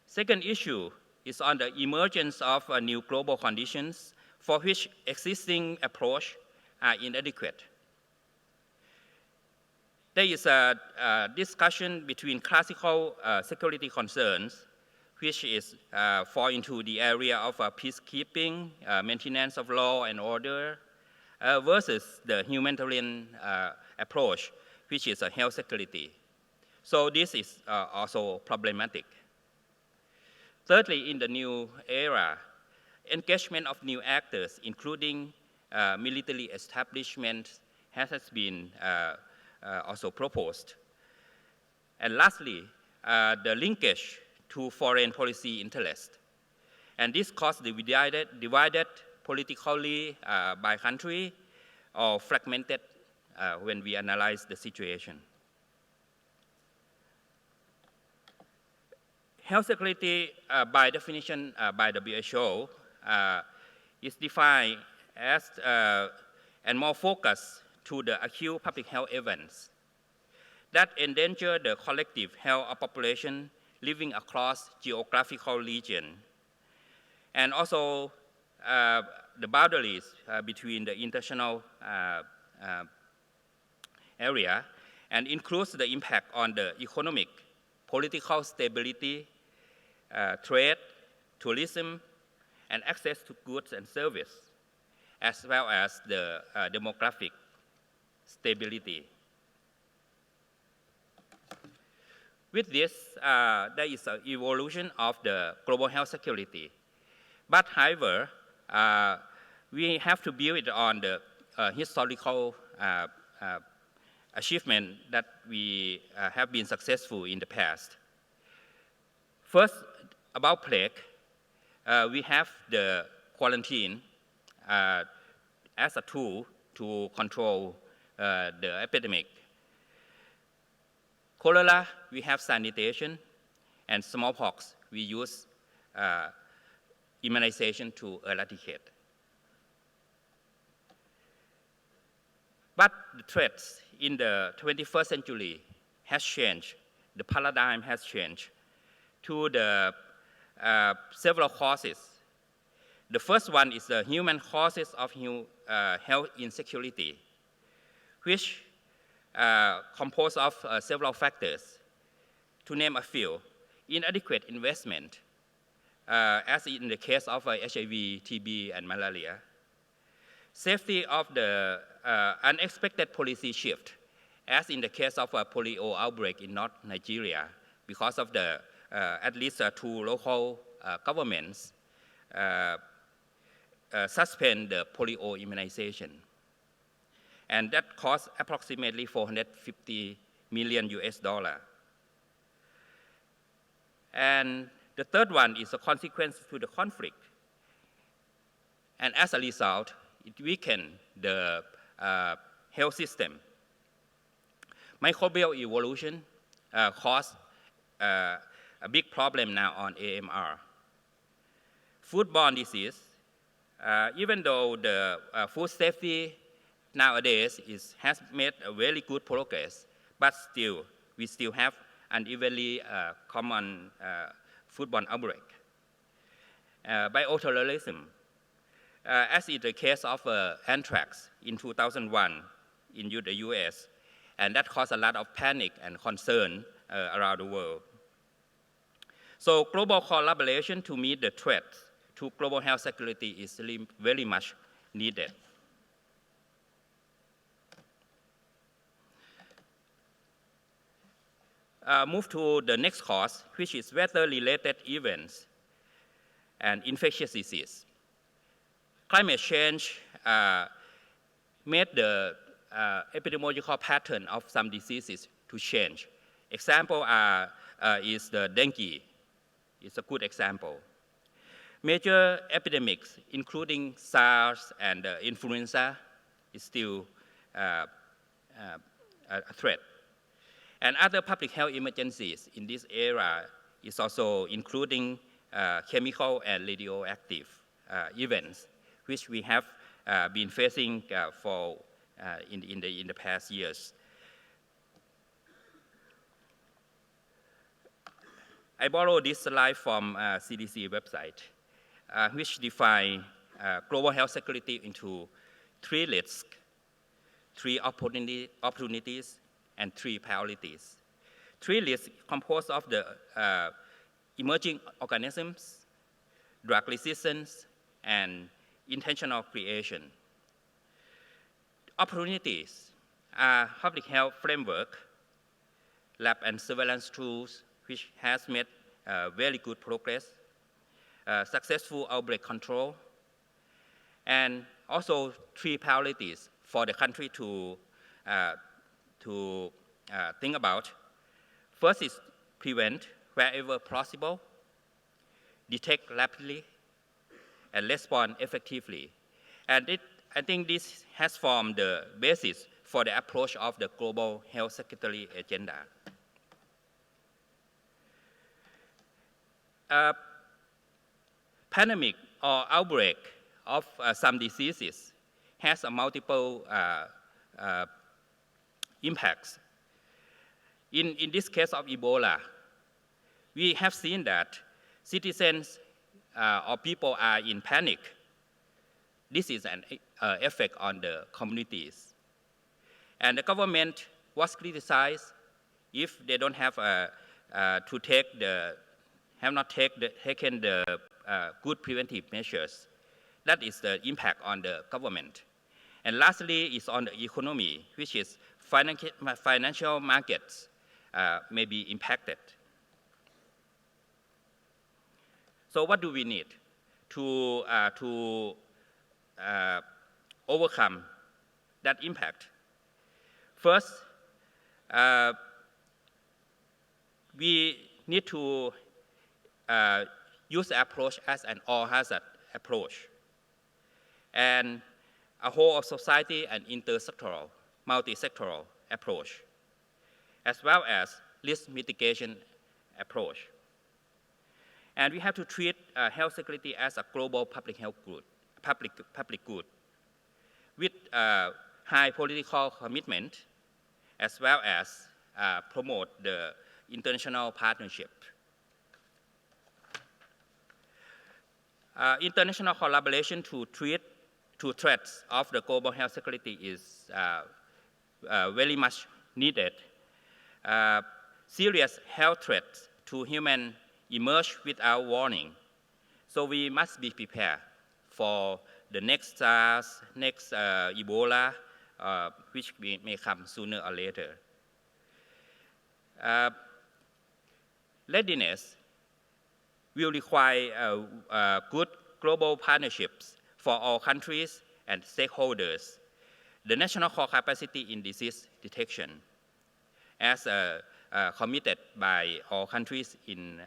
Second issue is on the emergence of new global conditions for which existing approaches are inadequate. There is a discussion between classical security concerns, which is fall into the area of peacekeeping, maintenance of law and order, versus the humanitarian approach, which is health security. So this is also problematic. Thirdly, in the new era, engagement of new actors, including military establishments, has been also proposed. And lastly, the linkage to foreign policy interest And this caused the divided politically by country or fragmented when we analyze the situation. Health security, by definition by WHO, is defined as and more focused to the acute public health events that endanger the collective health of population living across geographical region, and also the boundaries between the international area, and includes the impact on the economic, political stability, trade, tourism, and access to goods and service, as well as the demographic stability. With this, there is an evolution of the global health security. But however, we have to build it on the historical achievement that we have been successful in the past. First, about plague, we have the quarantine as a tool to control the epidemic. Cholera, we have sanitation, and smallpox, we use immunization to eradicate. But the threats in the 21st century has changed. The paradigm has changed to the several causes. The first one is the human causes of health insecurity, which composed of several factors. To name a few, inadequate investment, as in the case of HIV, TB, and malaria. Safety of the unexpected policy shift, as in the case of a polio outbreak in North Nigeria, because of the at least two local governments suspend the polio immunization. And that cost approximately $450 million US. And the third one is a consequence to the conflict. And as a result, it weakened the health system. Microbial evolution caused a big problem now on AMR. Foodborne disease, even though the food safety nowadays has made a very good progress, but still, we still have unevenly common foodborne outbreak. Bioterrorism, as in the case of anthrax in 2001 in the US, and that caused a lot of panic and concern around the world. So global collaboration to meet the threats to global health security is very much needed. Move to the next cause, which is weather-related events and infectious disease. Climate change made the epidemiological pattern of some diseases to change. Example is the dengue. It's a good example. Major epidemics, including SARS and influenza, is still a threat. And other public health emergencies in this era is also including chemical and radioactive events, which we have been facing in the past years. I borrowed this slide from CDC website, which define global health security into 3 risks, 3 opportunities, and 3 priorities. 3 risks composed of the emerging organisms, drug resistance, and intentional creation. Opportunities are public health framework, lab and surveillance tools, which has made very good progress, successful outbreak control, and also 3 priorities for the country to think about. First is prevent wherever possible, detect rapidly, and respond effectively. And I think this has formed the basis for the approach of the Global Health Secretary Agenda. Pandemic or outbreak of some diseases has a multiple impacts. In this case of Ebola, we have seen that citizens or people are in panic. This is an effect on the communities. And the government was criticized if they don't have taken the good preventive measures. That is the impact on the government. And lastly is on the economy, which is financial markets may be impacted. So what do we need to overcome that impact? First, we need to use the approach as an all-hazard approach, and a whole of society and intersectoral, multi-sectoral approach, as well as risk mitigation approach. And we have to treat health security as a global public health good, public good, with high political commitment, as well as promote the international partnership. International collaboration to treat threats of the global health security is very much needed. Serious health threats to humans emerge without warning. So we must be prepared for the next SARS, next Ebola, which may come sooner or later. Readiness will require good global partnerships for all countries and stakeholders. The national core capacity in disease detection, as committed by all countries in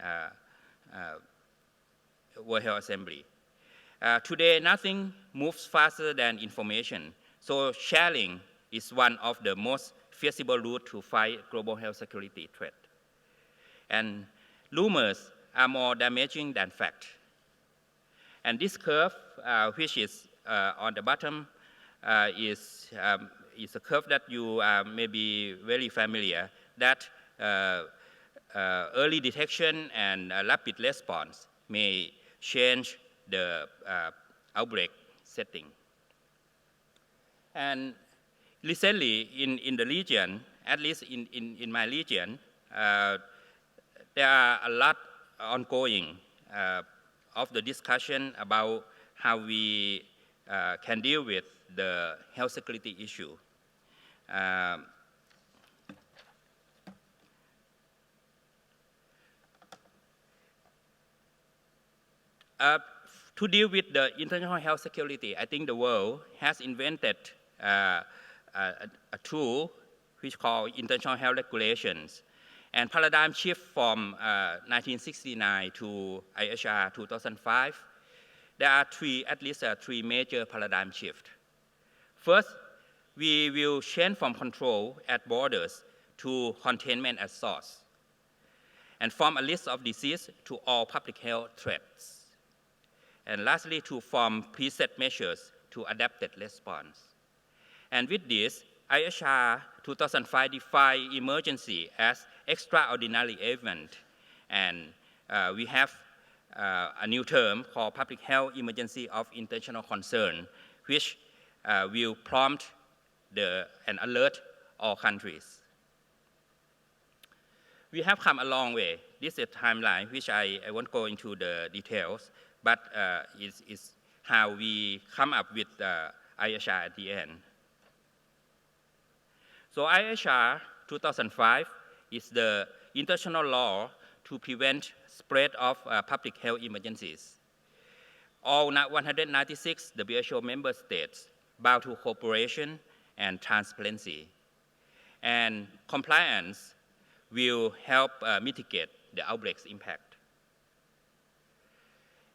World Health Assembly. Today, nothing moves faster than information, so sharing is one of the most feasible routes to fight global health security threat. And rumors are more damaging than fact. And this curve, which is on the bottom, is a curve that you may be very familiar, that early detection and rapid response may change the outbreak setting. And recently in the region, at least in my region, there are a lot ongoing of the discussion about how we can deal with the health security issue. To deal with the international health security, I think the world has invented a tool which is called international health regulations. And paradigm shift from 1969 to IHR 2005, there are at least three major paradigm shifts. First, we will change from control at borders to containment at source, and from a list of disease to all public health threats. And lastly, to form preset measures to adapted response. And with this, IHR 2005 defined emergency as extraordinary event, and we have a new term called public health emergency of international concern, which will prompt and alert all countries. We have come a long way. This is a timeline which I won't go into the details, but is how we come up with IHR at the end. So IHR 2005 is the international law to prevent spread of public health emergencies. All 196 WHO member states bow to cooperation and transparency. And compliance will help mitigate the outbreak's impact.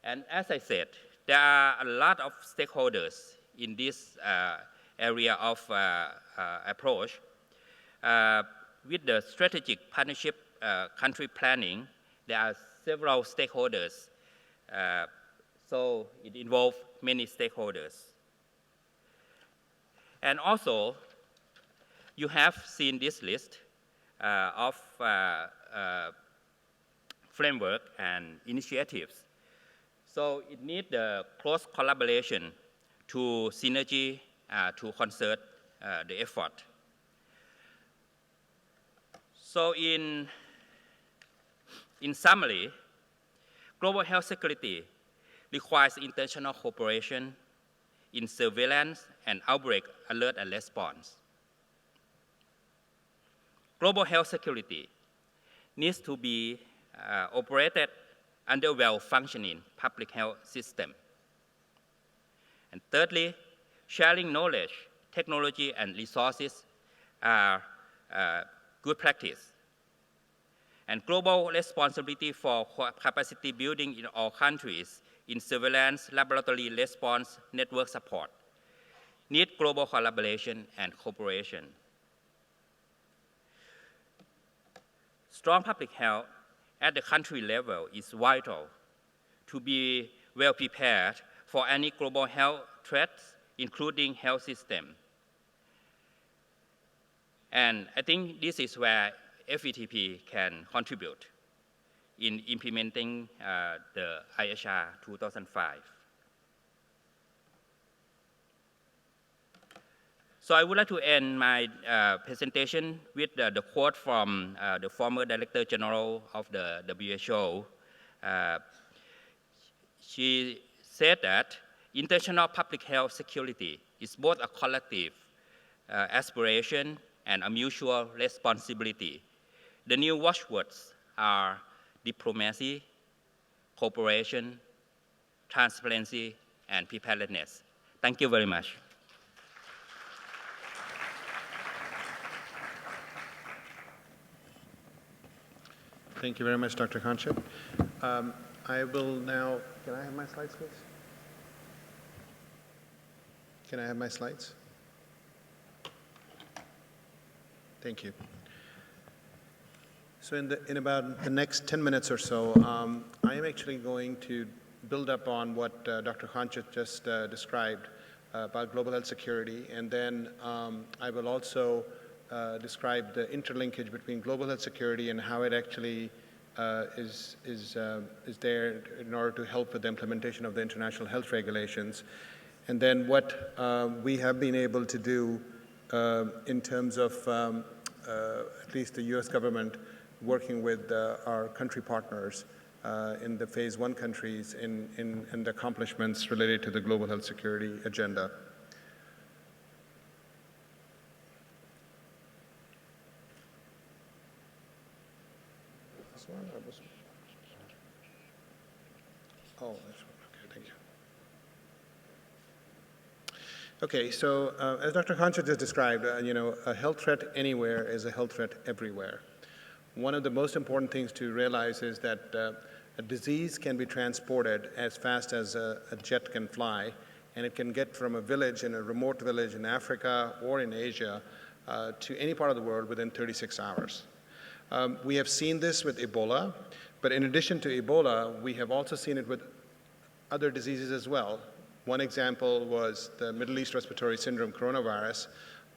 And as I said, There are a lot of stakeholders in this area of approach. With the strategic partnership country planning, there are several stakeholders, so it involves many stakeholders. And also, you have seen this list of framework and initiatives. So it needs the close collaboration to synergy, to concert the effort. So in summary, global health security requires international cooperation in surveillance and outbreak alert and response. Global health security needs to be operated under well-functioning public health system. And thirdly, sharing knowledge, technology, and resources are good practice. And global responsibility for capacity building in all countries in surveillance, laboratory response, network support need global collaboration and cooperation. Strong public health at the country level is vital to be well prepared for any global health threats, including health system. And I think this is where FETP can contribute in implementing the IHR 2005. So I would like to end my presentation with the quote from the former Director General of the WHO. She said that international public health security is both a collective aspiration and a mutual responsibility. The new watchwords are diplomacy, cooperation, transparency, and preparedness. Thank you very much. Thank you very much, Dr. Khanchit. I will now, can I have my slides, please? Can I have my slides? Thank you. So in about the next 10 minutes or so, I am actually going to build up on what Dr. Khanchit just described about global health security, and then I will also describe the interlinkage between global health security and how it actually is there in order to help with the implementation of the international health regulations. And then what we have been able to do in terms of at least the US government working with our country partners in the phase 1 countries in the accomplishments related to the global health security agenda. Oh, that's one. Okay, thank you. Okay, so as Dr. Khanchit just described, a health threat anywhere is a health threat everywhere. One of the most important things to realize is that a disease can be transported as fast as a jet can fly, and it can get from a village in a remote village in Africa or in Asia to any part of the world within 36 hours. We have seen this with Ebola, but in addition to Ebola, we have also seen it with other diseases as well. One example was the Middle East Respiratory Syndrome coronavirus,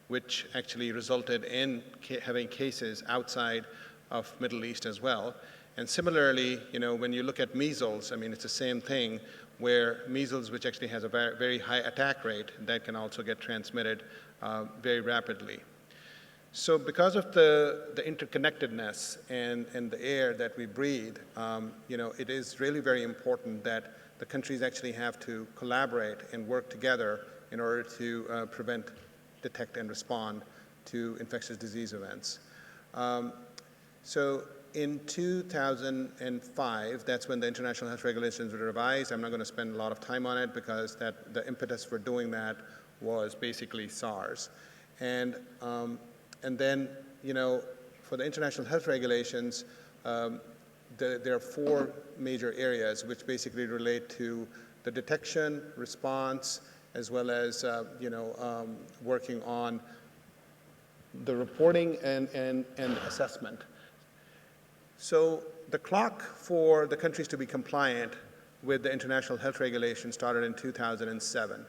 which actually resulted in having cases outside of Middle East as well. And similarly, when you look at measles, I mean, it's the same thing, where measles, which actually has a very, very high attack rate, that can also get transmitted very rapidly. So because of the interconnectedness and the air that we breathe, it is really very important that the countries actually have to collaborate and work together in order to prevent, detect, and respond to infectious disease events. So in 2005, that's when the international health regulations were revised. I'm not going to spend a lot of time on it because the impetus for doing that was basically SARS. And then, for the international health regulations, there are 4 major areas which basically relate to the detection, response, as well as working on the reporting and assessment. So the clock for the countries to be compliant with the international health regulations started in 2007.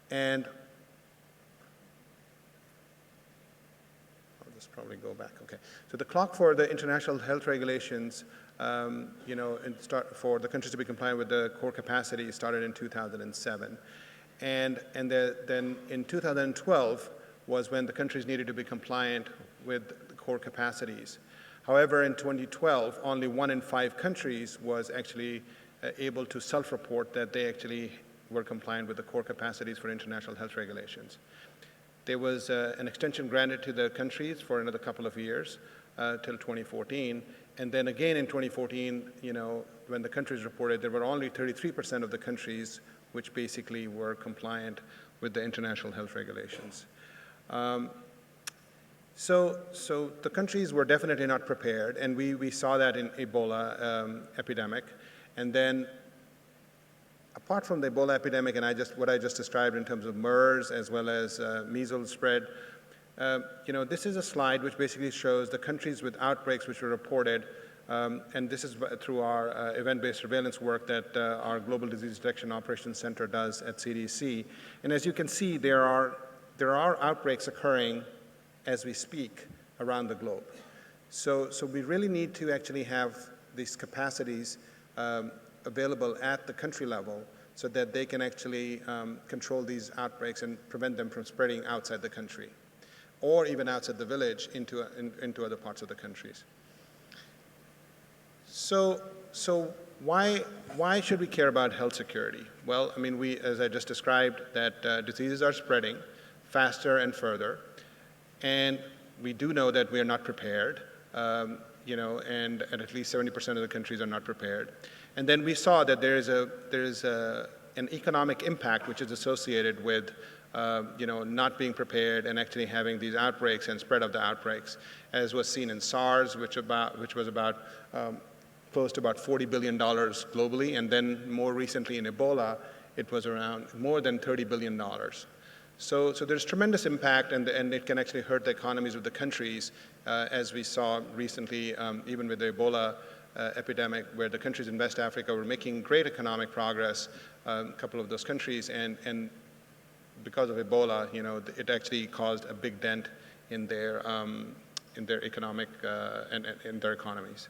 And I'll just probably go back, okay. So the clock for the international health regulations, for the countries to be compliant with the core capacity started in 2007. And then in 2012 was when the countries needed to be compliant with the core capacities. However, in 2012, only 1 in 5 countries was actually able to self-report that they actually were compliant with the core capacities for international health regulations. There was an extension granted to the countries for another couple of years till 2014. And then again in 2014, when the countries reported, there were only 33% of the countries which basically were compliant with the international health regulations. So the countries were definitely not prepared, and we saw that in Ebola epidemic. And then apart from the Ebola epidemic and what I just described in terms of MERS as well as measles spread, this is a slide which basically shows the countries with outbreaks which were reported, and this is through our event-based surveillance work that our Global Disease Detection Operations Center does at CDC. And as you can see, there are outbreaks occurring as we speak around the globe. So we really need to actually have these capacities available at the country level so that they can actually control these outbreaks and prevent them from spreading outside the country or even outside the village into other parts of the countries. So why should we care about health security? Well, I mean, as I just described, that diseases are spreading faster and further, and we do know that we are not prepared, and at least 70% of the countries are not prepared. And then we saw that there is an economic impact which is associated with not being prepared and actually having these outbreaks and spread of the outbreaks, as was seen in SARS, which was about close to about $40 billion globally, and then more recently in Ebola, it was around more than $30 billion. So there's tremendous impact, and it can actually hurt the economies of the countries, as we saw recently, even with the Ebola epidemic, where the countries in West Africa were making great economic progress, a couple of those countries, and because of Ebola, it actually caused a big dent in their economic and in their economies.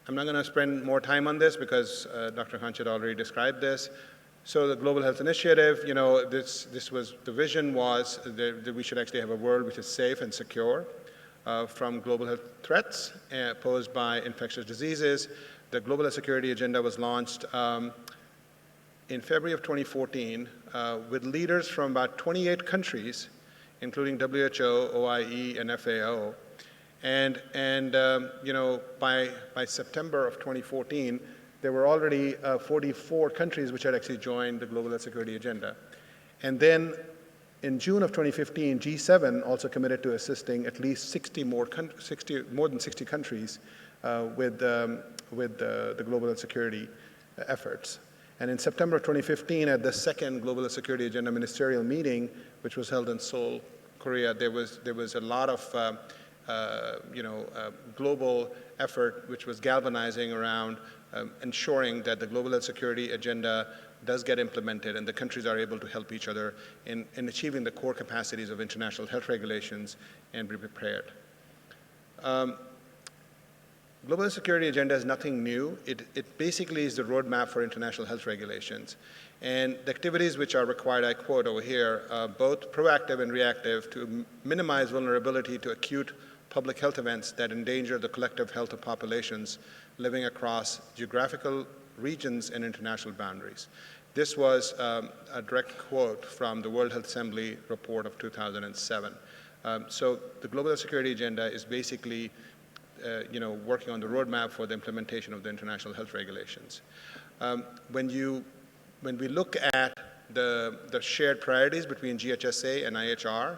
I'm not going to spend more time on this because Dr. Khanchit already described this. So the Global Health Initiative, the vision was that we should actually have a world which is safe and secure from global health threats posed by infectious diseases. The Global Health Security Agenda was launched in February of 2014 with leaders from about 28 countries, including WHO, OIE, and FAO. And by September of 2014, there were already 44 countries which had actually joined the Global Health Security Agenda. And then in June of 2015, G7 also committed to assisting at least more than 60 countries with the global health security efforts. And in September of 2015, at the second Global Health Security Agenda ministerial meeting, which was held in Seoul, Korea, there was a lot of global effort which was galvanizing around ensuring that the global health security agenda does get implemented and the countries are able to help each other in achieving the core capacities of international health regulations and be prepared. Global health security agenda is nothing new. It basically is the roadmap for international health regulations. And the activities which are required, I quote over here, both proactive and reactive to minimize vulnerability to acute public health events that endanger the collective health of populations living across geographical regions and international boundaries. This was a direct quote from the World Health Assembly report of 2007. So the Global Health Security Agenda is basically working on the roadmap for the implementation of the international health regulations. When we look at the shared priorities between GHSA and IHR,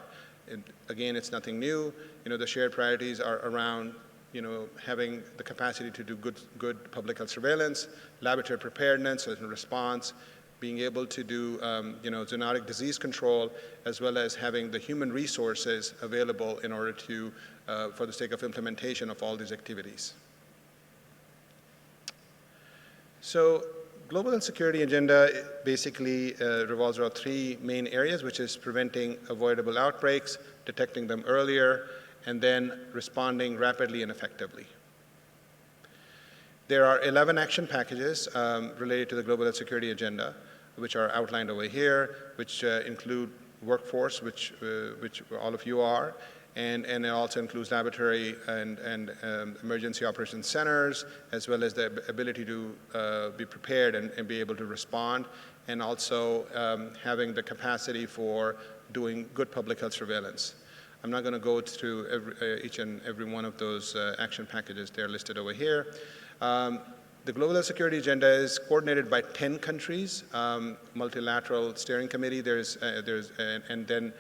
again, it's nothing new. The shared priorities are around, having the capacity to do good public health surveillance, laboratory preparedness and response, being able to do zoonotic disease control, as well as having the human resources available in order to, for the sake of implementation of all these activities. So global health security agenda basically revolves around three main areas, which is preventing avoidable outbreaks, detecting them earlier, and then responding rapidly and effectively. There are 11 action packages related to the global health security agenda, which are outlined over here, which include workforce, which all of you are, and it also includes laboratory and emergency operations centers, as well as the ability to be prepared and be able to respond, and also having the capacity for doing good public health surveillance. I'm not going to go through each and every one of those action packages. They're listed over here. The Global Health Security Agenda is coordinated by 10 countries, multilateral steering committee. And then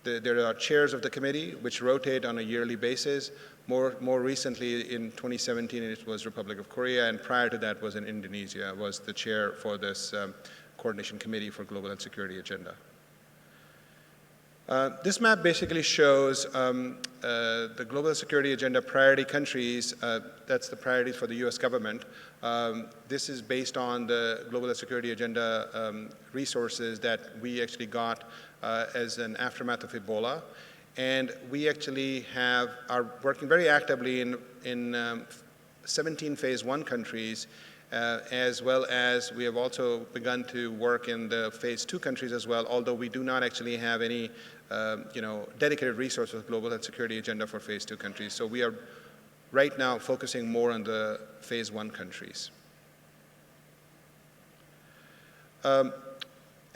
there are chairs of the committee, which rotate on a yearly basis. More recently, in 2017, it was Republic of Korea, and prior to that was in Indonesia, was the chair for this coordination committee for Global Health Security Agenda. This map basically shows the Global Security Agenda priority countries. That's the priorities for the US government. This is based on the Global Security Agenda resources that we actually got as an aftermath of Ebola. And we actually are working very actively in 17 phase 1 countries, as well as we have also begun to work in the phase 2 countries as well, although we do not actually have any dedicated resources with Global Health Security Agenda for phase 2 countries. So we are right now focusing more on the phase 1 countries.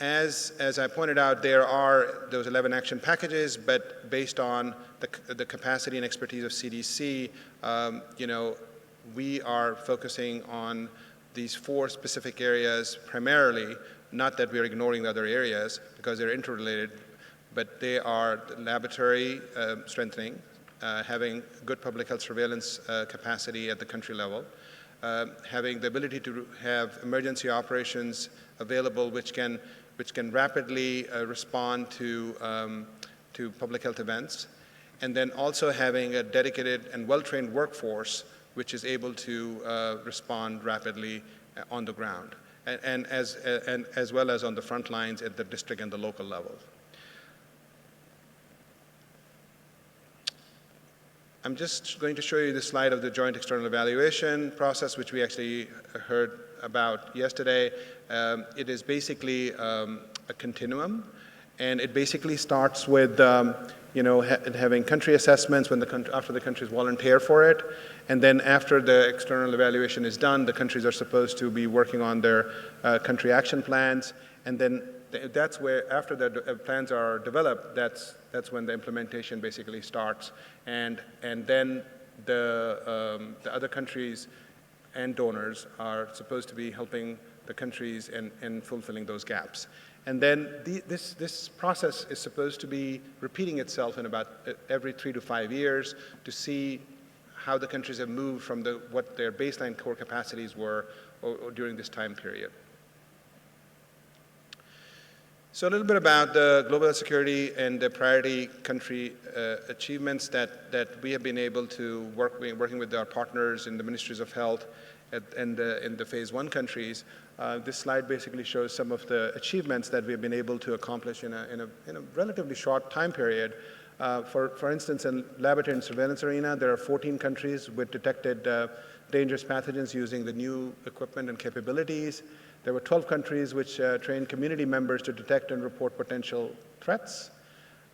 As I pointed out, there are those 11 action packages, but based on the capacity and expertise of CDC, we are focusing on these 4 specific areas primarily, not that we are ignoring the other areas because they're interrelated, but they are laboratory strengthening, having good public health surveillance capacity at the country level, having the ability to have emergency operations available which can rapidly respond to public health events, and then also having a dedicated and well-trained workforce which is able to respond rapidly on the ground, and as well as on the front lines at the district and the local level. I'm just going to show you the slide of the joint external evaluation process, which we actually heard about yesterday. It is basically a continuum, and it basically starts with having country assessments after the countries volunteer for it, and then after the external evaluation is done, the countries are supposed to be working on their country action plans, and then that's where, after the plans are developed, that's when the implementation basically starts, and then the other countries and donors are supposed to be helping the countries in fulfilling those gaps. And then this process is supposed to be repeating itself in about every 3 to 5 years to see how the countries have moved from what their baseline core capacities were during this time period. So a little bit about the global security and the priority country achievements that we have been able to working with our partners in the ministries of health in the phase 1 countries. This slide basically shows some of the achievements that we have been able to accomplish in a relatively short time period. For instance, in laboratory and surveillance arena, there are 14 countries with detected dangerous pathogens using the new equipment and capabilities. There were 12 countries which trained community members to detect and report potential threats.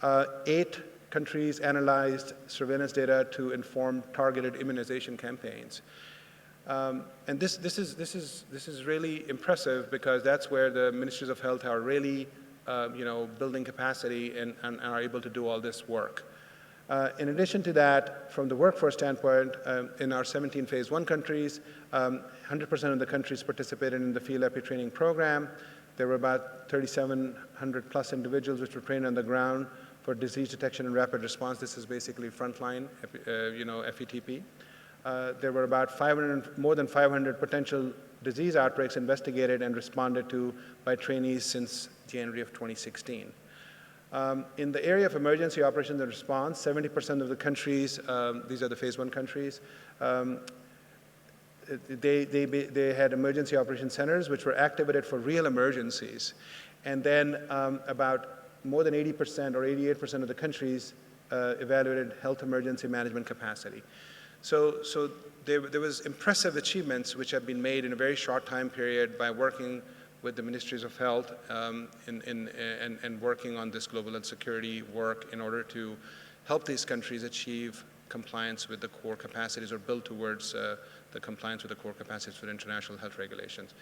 8 countries analyzed surveillance data to inform targeted immunization campaigns. And this is really impressive because that's where the ministries of health are really building capacity and are able to do all this work. In addition to that, from the workforce standpoint, in our 17 phase 1 countries, 100% of the countries participated in the field epi training program. There were about 3,700 plus individuals which were trained on the ground for disease detection and rapid response. This is basically frontline, FETP. there were about more than 500 potential disease outbreaks investigated and responded to by trainees since January of 2016. In the area of emergency operations and response, 70% of the countries, these are the phase 1 countries, they had emergency operation centers which were activated for real emergencies. And then about more than 80% or 88% of the countries evaluated health emergency management capacity. So there was impressive achievements which have been made in a very short time period by working with the ministries of health and working on this global health security work in order to help these countries achieve compliance with the core capacities or build towards the compliance with the core capacities for international health regulations.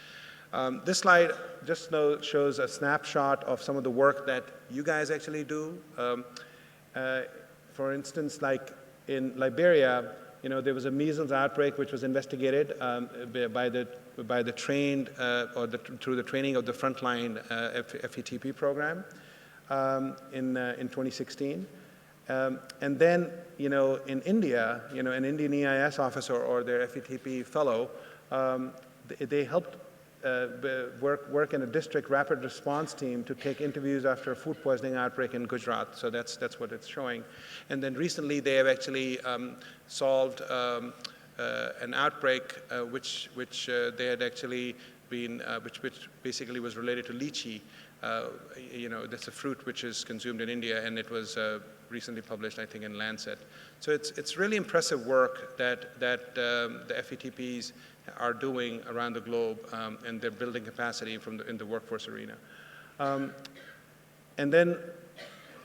This slide just shows a snapshot of some of the work that you guys actually do. For instance, like in Liberia, there was a measles outbreak which was investigated by the trained through the training of the frontline FETP program in 2016. And then, in India, an Indian EIS officer or their FETP fellow, they helped work in a district rapid response team to take interviews after a food poisoning outbreak in Gujarat. So that's what it's showing. And then recently they have actually solved an outbreak which they had actually been, which basically was related to lychee. That's a fruit which is consumed in India, and it was recently published, I think, in Lancet. So it's really impressive work that the FETPs are doing around the globe, and they're building capacity in the workforce arena. And then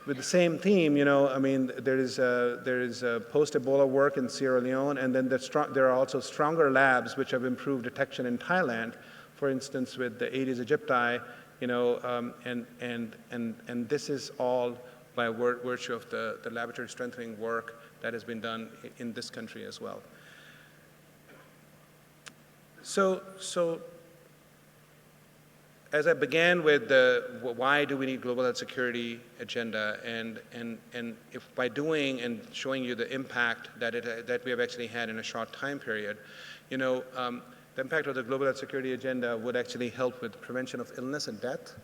with the same theme, there is post-Ebola work in Sierra Leone, and then there are also stronger labs which have improved detection in Thailand, for instance, with the Aedes aegypti, and this is all by virtue of the laboratory strengthening work that has been done in this country as well. So as I began with why do we need global health security agenda, and if by doing and showing you the impact that we have actually had in a short time period, the impact of the global health security agenda would actually help with prevention of illness and death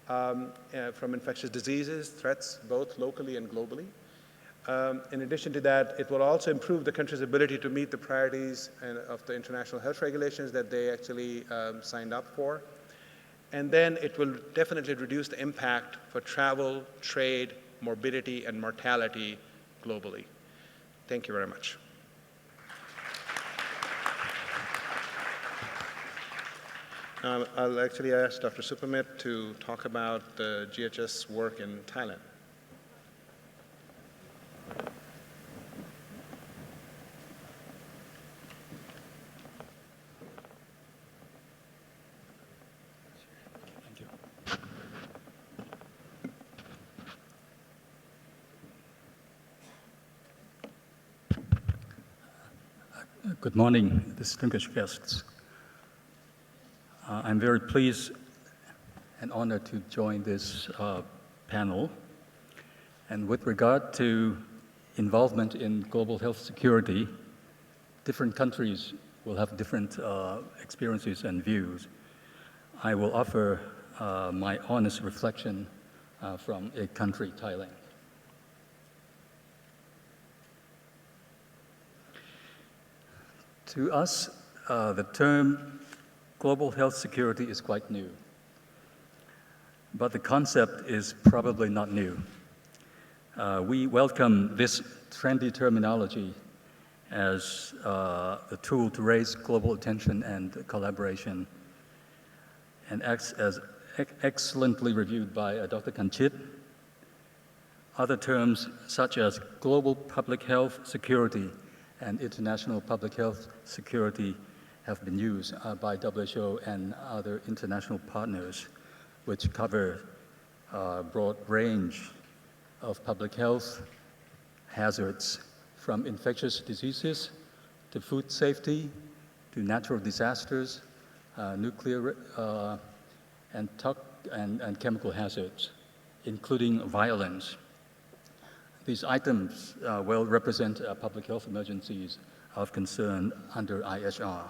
from infectious diseases, threats both locally and globally. In addition to that, it will also improve the country's ability to meet the priorities of the international health regulations that they actually signed up for. And then it will definitely reduce the impact for travel, trade, morbidity, and mortality globally. Thank you very much. I'll actually ask Dr. Supamit to talk about the GHS work in Thailand. Good morning, distinguished guests. I'm very pleased and honored to join this panel. And with regard to involvement in global health security, different countries will have different experiences and views. I will offer my honest reflection from a country, Thailand. To us, the term global health security is quite new, but the concept is probably not new. We welcome this trendy terminology as a tool to raise global attention and collaboration, and as excellently reviewed by Dr. Khanchit. Other terms such as global public health security and international public health security have been used by WHO and other international partners, which cover a broad range of public health hazards, from infectious diseases to food safety to natural disasters, nuclear and chemical hazards, including violence. These items well represent public health emergencies of concern under IHR.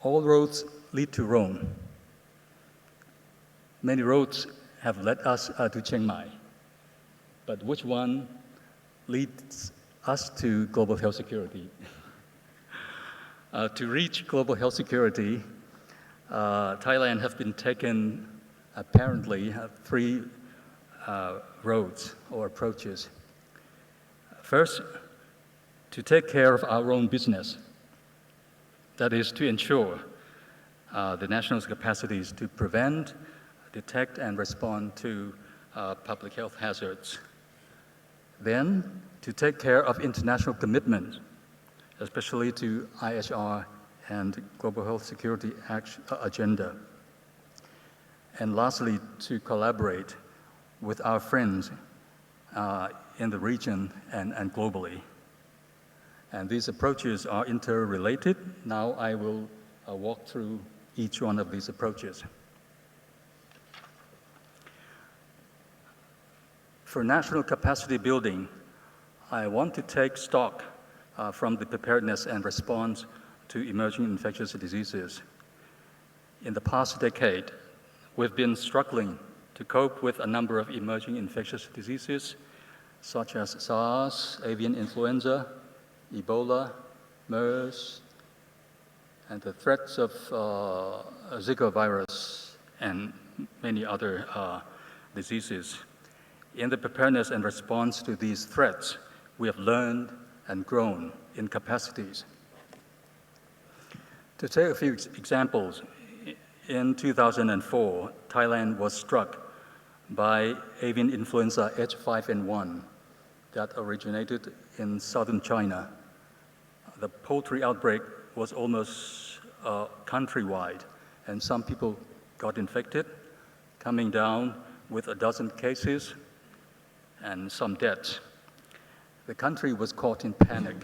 All roads lead to Rome. Many roads have led us to Chiang Mai, but which one leads us to global health security? To reach global health security, Thailand has been taken apparently 3 roads or approaches. First, to take care of our own business. That is to ensure the national capacities to prevent, detect, and respond to public health hazards. Then, to take care of international commitments, especially to IHR and Global Health Security Agenda. And lastly, to collaborate with our friends in the region and globally. And these approaches are interrelated. Now I will walk through each one of these approaches. For national capacity building, I want to take stock from the preparedness and response to emerging infectious diseases. In the past decade, we've been struggling to cope with a number of emerging infectious diseases, such as SARS, avian influenza, Ebola, MERS, and the threats of Zika virus and many other diseases. In the preparedness and response to these threats, we have learned and grown in capacities. To take a few examples, in 2004, Thailand was struck by avian influenza H5N1 that originated in southern China. The poultry outbreak was almost countrywide, and some people got infected, coming down with a dozen cases and some deaths. The country was caught in panic.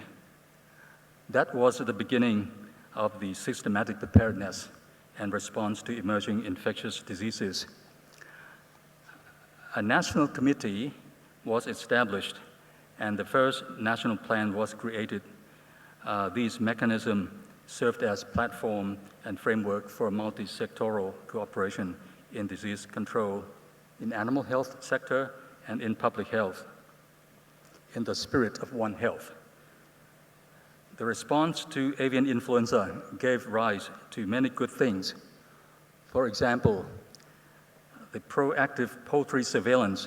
That was the beginning of the systematic preparedness and response to emerging infectious diseases. A national committee was established, and the first national plan was created. These mechanisms served as platform and framework for multi-sectoral cooperation in disease control, in animal health sector, and in public health, in the spirit of One Health. The response to avian influenza gave rise to many good things. For example, the proactive poultry surveillance,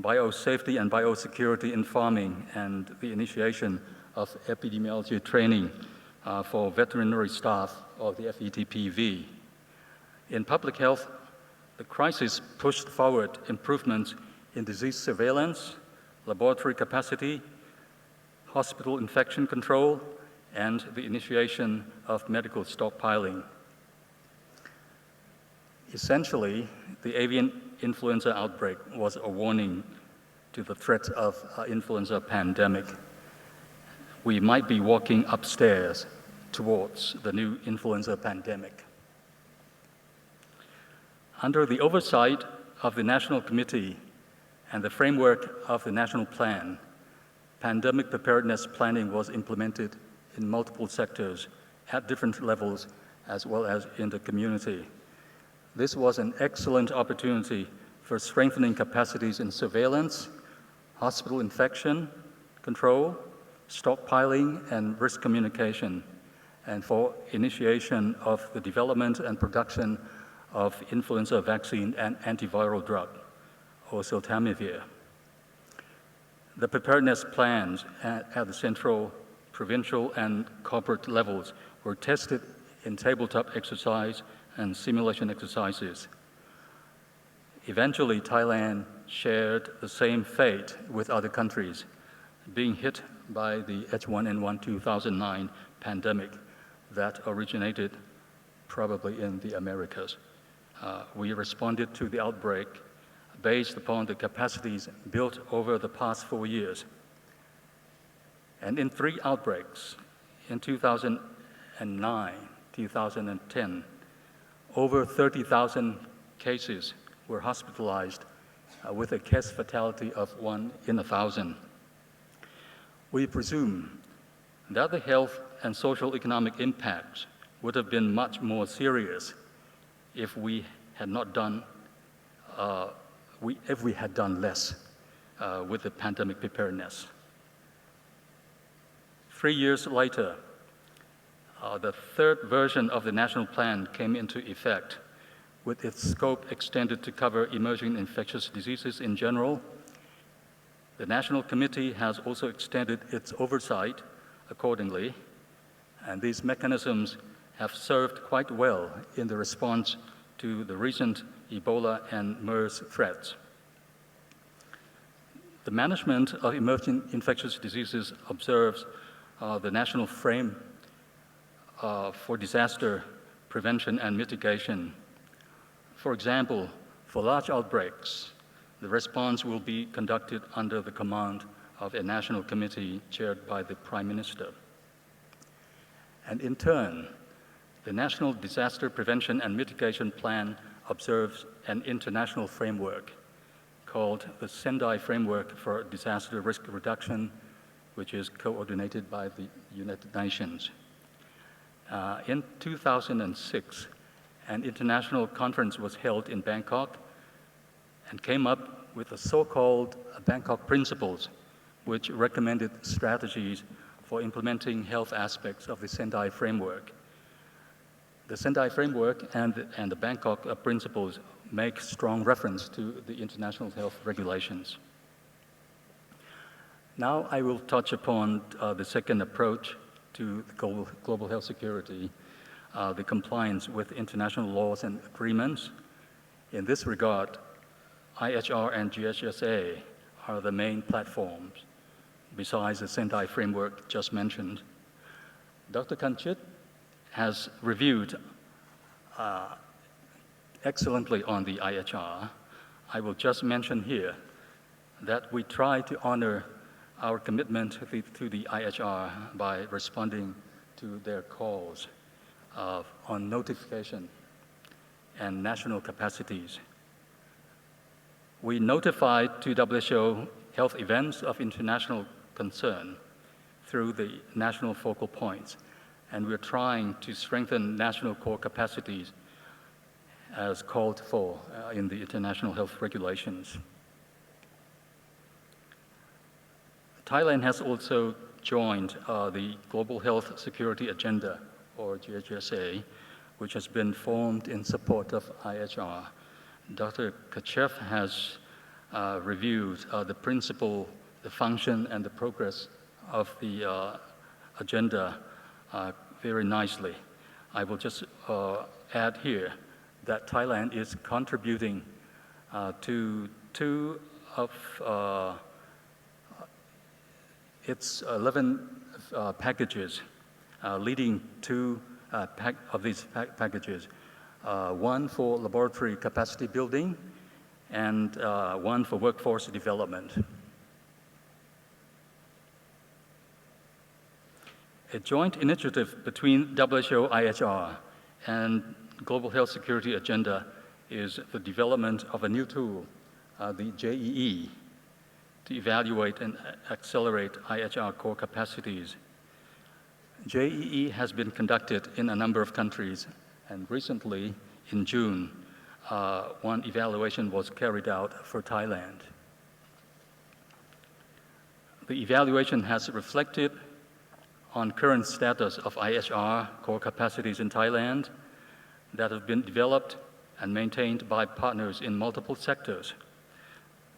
biosafety and biosecurity in farming, and the initiation of epidemiology training for veterinary staff of the FETPV. In public health, the crisis pushed forward improvements in disease surveillance, laboratory capacity, hospital infection control, and the initiation of medical stockpiling. Essentially, the avian influenza outbreak was a warning to the threat of influenza pandemic. We might be walking upstairs towards the new influenza pandemic. Under the oversight of the National Committee and the framework of the National Plan, pandemic preparedness planning was implemented in multiple sectors at different levels as well as in the community. This was an excellent opportunity for strengthening capacities in surveillance, hospital infection control, stockpiling, and risk communication, and for initiation of the development and production of influenza vaccine and antiviral drug, oseltamivir. The preparedness plans at the central, provincial, and corporate levels were tested in tabletop exercise and simulation exercises. Eventually, Thailand shared the same fate with other countries, being hit by the H1N1 2009 pandemic that originated probably in the Americas. We responded to the outbreak based upon the capacities built over the past 4 years. And in 3 outbreaks, in 2009, 2010, over 30,000 cases were hospitalized with a case fatality of 1 in 1,000. We presume that the health and social economic impacts would have been much more serious if we had not done, if we had done less with the pandemic preparedness. 3 years later, the third version of the national plan came into effect, with its scope extended to cover emerging infectious diseases in general. The National Committee has also extended its oversight accordingly, and these mechanisms have served quite well in the response to the recent Ebola and MERS threats. The management of emerging infectious diseases observes the national frame for disaster prevention and mitigation. For example, for large outbreaks, the response will be conducted under the command of a national committee chaired by the Prime Minister. And in turn, the National Disaster Prevention and Mitigation Plan observes an international framework called the Sendai Framework for Disaster Risk Reduction, which is coordinated by the United Nations. In 2006, an international conference was held in Bangkok and came up with the so-called Bangkok Principles, which recommended strategies for implementing health aspects of the Sendai Framework. The Sendai Framework and the Bangkok Principles make strong reference to the international health regulations. Now I will touch upon the second approach to global health security, the compliance with international laws and agreements. In this regard, IHR and GHSA are the main platforms, besides the Sendai Framework just mentioned. Dr. Khanchit has reviewed excellently on the IHR. I will just mention here that we try to honor our commitment to the IHR by responding to their calls on notification and national capacities. We notified to WHO health events of international concern through the national focal points, and we're trying to strengthen national core capacities as called for in the international health regulations. Thailand has also joined the Global Health Security Agenda, or GHSA, which has been formed in support of IHR. Dr. Kashef has reviewed the principle, the function, and the progress of the agenda very nicely. I will just add here that Thailand is contributing to 2 of its 11 packages, leading 2 of these packages, 1 for laboratory capacity building and 1 for workforce development. A joint initiative between WHO, IHR, and Global Health Security Agenda is the development of a new tool, the JEE, to evaluate and accelerate IHR core capacities. JEE has been conducted in a number of countries, and recently, in June, one evaluation was carried out for Thailand. The evaluation has reflected on current status of IHR core capacities in Thailand that have been developed and maintained by partners in multiple sectors.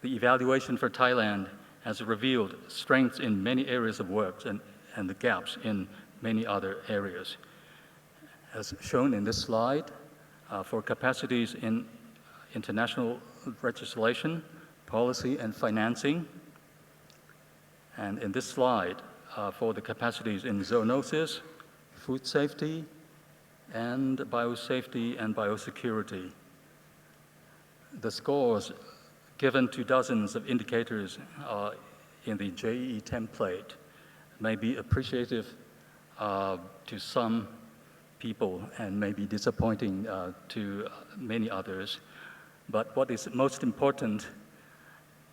The evaluation for Thailand has revealed strengths in many areas of work and the gaps in many other areas. As shown in this slide, for capacities in international legislation, policy, and financing, and in this slide, for the capacities in zoonosis, food safety, and biosafety and biosecurity. The scores given to dozens of indicators in the JEE template may be appreciative to some people and may be disappointing to many others. But what is most important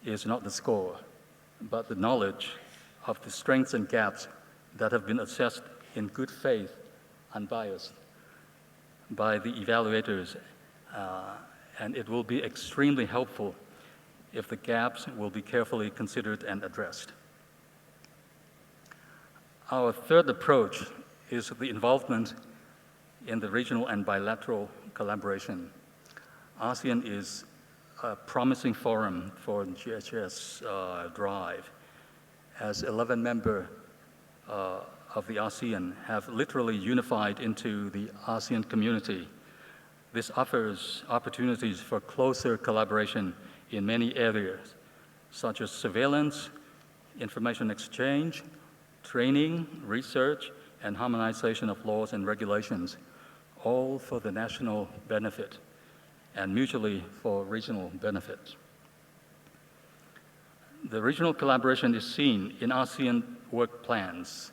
is not the score, but the knowledge of the strengths and gaps that have been assessed in good faith, unbiased, by the evaluators, and it will be extremely helpful if the gaps will be carefully considered and addressed. Our third approach is the involvement in the regional and bilateral collaboration. ASEAN is a promising forum for GHS Drive, as 11 members of the ASEAN have literally unified into the ASEAN community. This offers opportunities for closer collaboration in many areas, such as surveillance, information exchange, training, research, and harmonization of laws and regulations, all for the national benefit and mutually for regional benefit. The regional collaboration is seen in ASEAN work plans.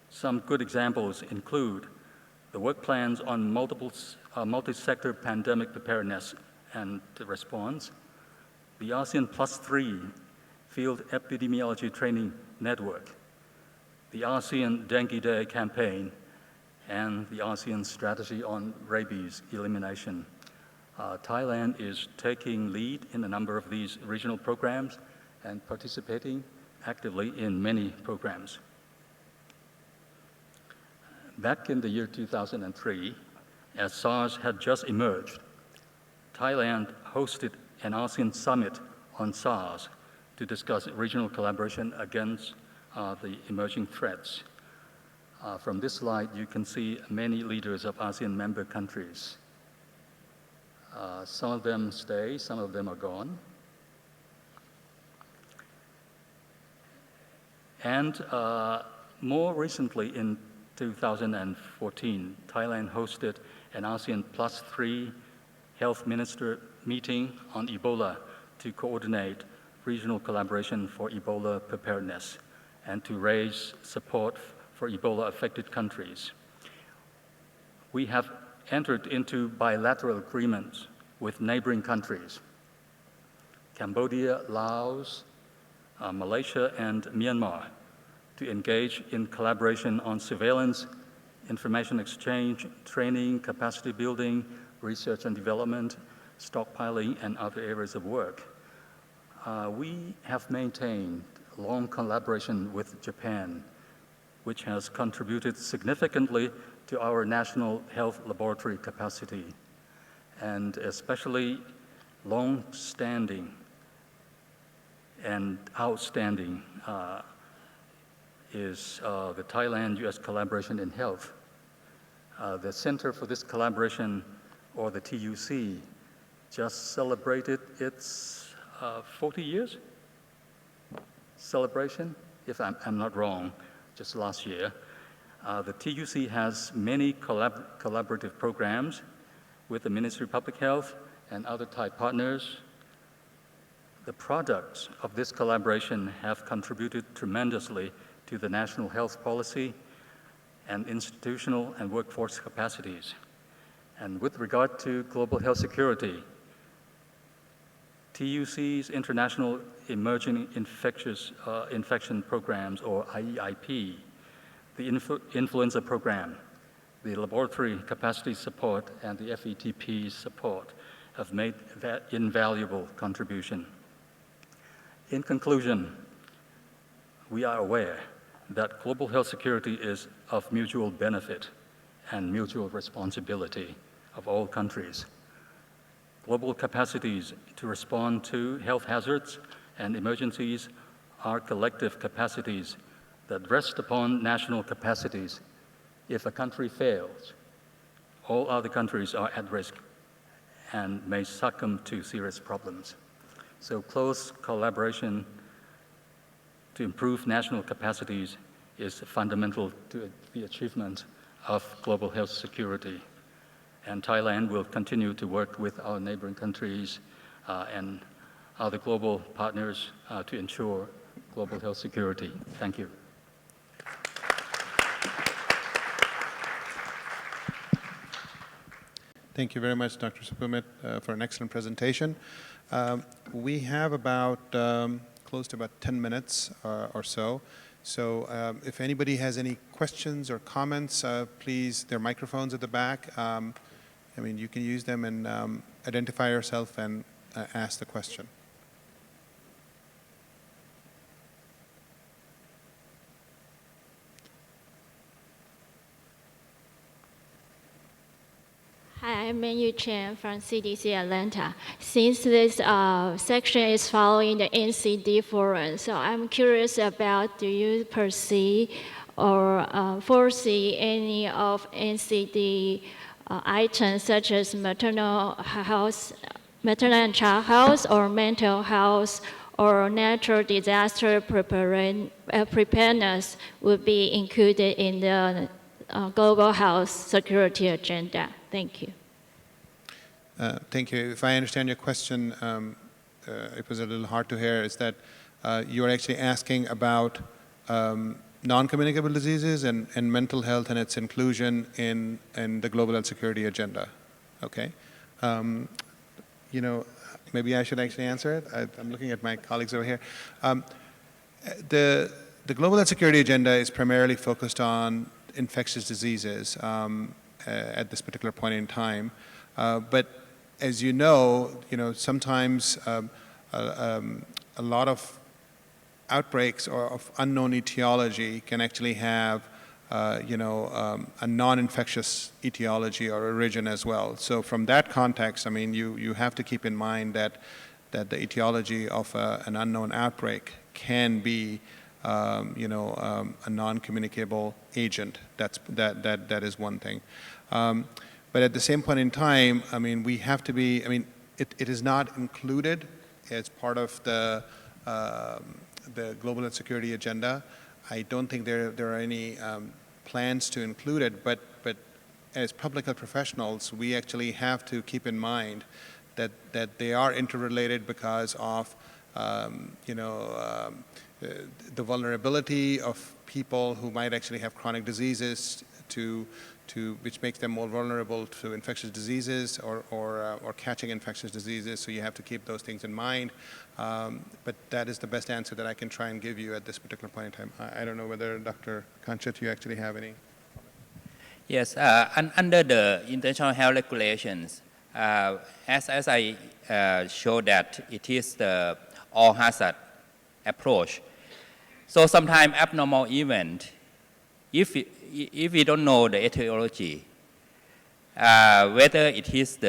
Some good examples include the work plans on multi-sector pandemic preparedness and response, the ASEAN +3 Field Epidemiology Training Network, the ASEAN Dengue Day campaign, and the ASEAN Strategy on Rabies Elimination. Thailand is taking lead in a number of these regional programs and participating actively in many programs. Back in the year 2003, as SARS had just emerged, Thailand hosted an ASEAN summit on SARS to discuss regional collaboration against the emerging threats. From this slide, you can see many leaders of ASEAN member countries. Some of them stay, some of them are gone. And more recently, in 2014, Thailand hosted an ASEAN +3 health minister meeting on Ebola to coordinate regional collaboration for Ebola preparedness and to raise support for Ebola-affected countries. We have entered into bilateral agreements with neighboring countries, Cambodia, Laos, Malaysia, and Myanmar, to engage in collaboration on surveillance, information exchange, training, capacity building, research and development, stockpiling, and other areas of work. We have maintained long collaboration with Japan, which has contributed significantly to our national health laboratory capacity, and especially long-standing and outstanding is the Thailand-US collaboration in health. The Center for this Collaboration, or the TUC, just celebrated its 40 years celebration, if I'm not wrong, just last year. The TUC has many collaborative programs with the Ministry of Public Health and other Thai partners. The products of this collaboration have contributed tremendously to the national health policy and institutional and workforce capacities. And with regard to global health security, TUC's International Emerging Infection Programs, or IEIP, the Influenza Program, the Laboratory Capacity Support, and the FETP support have made that invaluable contribution. In conclusion, we are aware that global health security is of mutual benefit and mutual responsibility of all countries. Global capacities to respond to health hazards and emergencies are collective capacities that rest upon national capacities. If a country fails, all other countries are at risk and may succumb to serious problems. So close collaboration to improve national capacities is fundamental to the achievement of global health security. And Thailand will continue to work with our neighboring countries and other global partners to ensure global health security. Thank you. Thank you very much, Dr. Supamit, for an excellent presentation. We have about close to about 10 minutes or so. So if anybody has any questions or comments, please, there are microphones at the back. I mean, you can use them and identify yourself and ask the question. Hi, I'm Menu Chen from CDC Atlanta. Since this section is following the NCD forum, so I'm curious about, do you perceive or foresee any of NCD items such as maternal and child health, or mental health, or natural disaster preparedness would be included in the global health security agenda? Thank you. Thank you. If I understand your question, it was a little hard to hear, is that you are actually asking about non-communicable diseases and mental health and its inclusion in the global health security agenda. Okay. You know, maybe I should actually answer it. I'm looking at my colleagues over here. The global health security agenda is primarily focused on infectious diseases at this particular point in time. But as you know, sometimes a lot of outbreaks or of unknown etiology can actually have, a non-infectious etiology or origin as well. So from that context, I mean, you have to keep in mind that the etiology of an unknown outbreak can be, a non-communicable agent. That is one thing. But at the same point in time, I mean, we have to be, I mean, it is not included as part of the global health security agenda. I don't think there are any plans to include it, but as public health professionals, we actually have to keep in mind that they are interrelated because of, the vulnerability of people who might actually have chronic diseases which makes them more vulnerable to infectious diseases or catching infectious diseases. So you have to keep those things in mind. But that is the best answer that I can try and give you at this particular point in time. I don't know whether Dr. Khanchit, you actually have any. Yes, under the international health regulations, as I showed that it is the all hazard approach. So sometimes abnormal event, if we don't know the etiology, whether it is